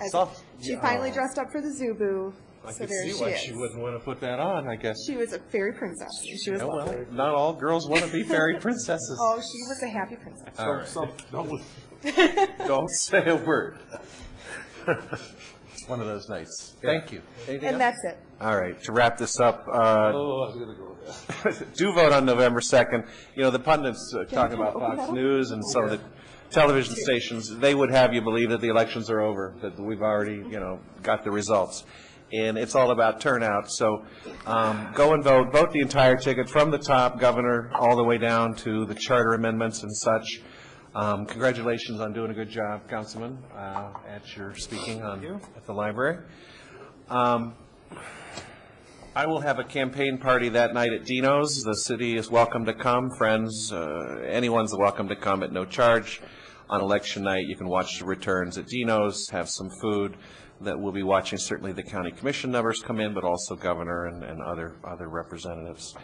So, she finally dressed up for the Zubu, I so can there see she why is. she wouldn't want to put that on, I guess. She was a fairy princess. She was Yeah, well, lovely. not all girls want to be fairy princesses. Oh, she was a happy princess. All right. Don't say a word. One of those nights. Thank you. Anything And else? that's it. All right, to wrap this up, Oh, I was gonna go with that. do vote on November 2nd. You know, the pundits talking about Fox News and some of the television stations, they would have you believe that the elections are over, that we've already, got the results. And it's all about turnout. So go and vote. Vote the entire ticket from the top, governor, all the way down to the charter amendments and such. Congratulations on doing a good job, Councilman, at your speaking at the library. I will have a campaign party that night at Dino's. The city is welcome to come. Friends, anyone's welcome to come at no charge. On election night, you can watch the returns at Dino's, have some food. That we'll be watching certainly the county commission numbers come in, but also governor and other representatives.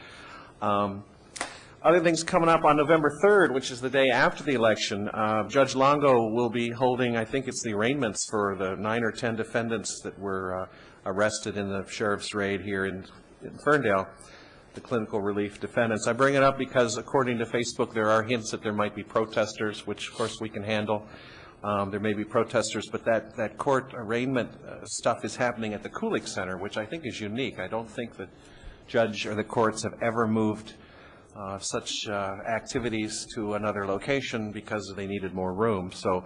Other things coming up on November 3rd, which is the day after the election, Judge Longo will be holding, I think it's the arraignments for the 9 or 10 defendants that were arrested in the sheriff's raid here in Ferndale, the clinical relief defendants. I bring it up because according to Facebook, there are hints that there might be protesters, which of course we can handle. There may be protesters, but that court arraignment stuff is happening at the Kulik Center, which I think is unique. I don't think the judge or the courts have ever moved such activities to another location because they needed more room. So,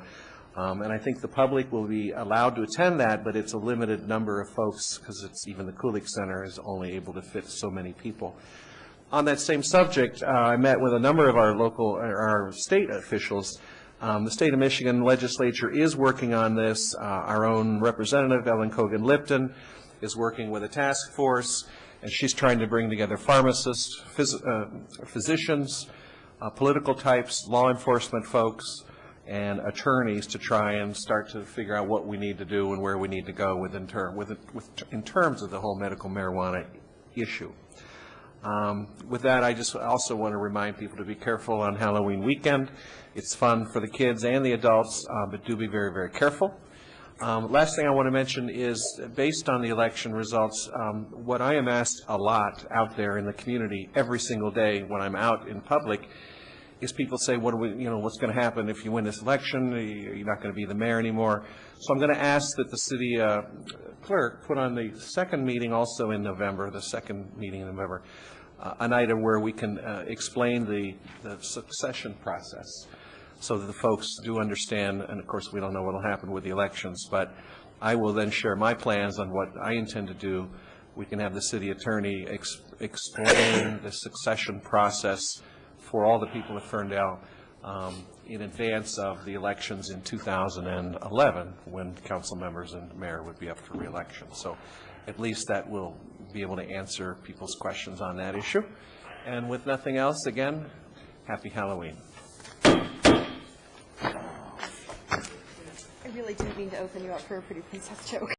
and I think the public will be allowed to attend that, but it's a limited number of folks because it's even the Kulik Center is only able to fit so many people. On that same subject, I met with a number of our state officials. The state of Michigan legislature is working on this. Our own representative, Ellen Kogan-Lipton, is working with a task force, and she's trying to bring together pharmacists, physicians, political types, law enforcement folks, and attorneys to try and start to figure out what we need to do and where we need to go in terms of the whole medical marijuana issue. With that, I just also want to remind people to be careful on Halloween weekend. It's fun for the kids and the adults, but do be very, very careful. Last thing I want to mention is, based on the election results, what I am asked a lot out there in the community every single day when I'm out in public is people say, what's going to happen if you win this election? You're not going to be the mayor anymore. So I'm going to ask that the city clerk put on the second meeting also in November, an item where we can explain the succession process so that the folks do understand, and of course we don't know what will happen with the elections, but I will then share my plans on what I intend to do. We can have the city attorney explain the succession process for all the people of Ferndale in advance of the elections in 2011, when council members and mayor would be up for re-election. So at least that will be able to answer people's questions on that issue. And with nothing else, again, happy Halloween. I really didn't mean to open you up for a pretty princess joke.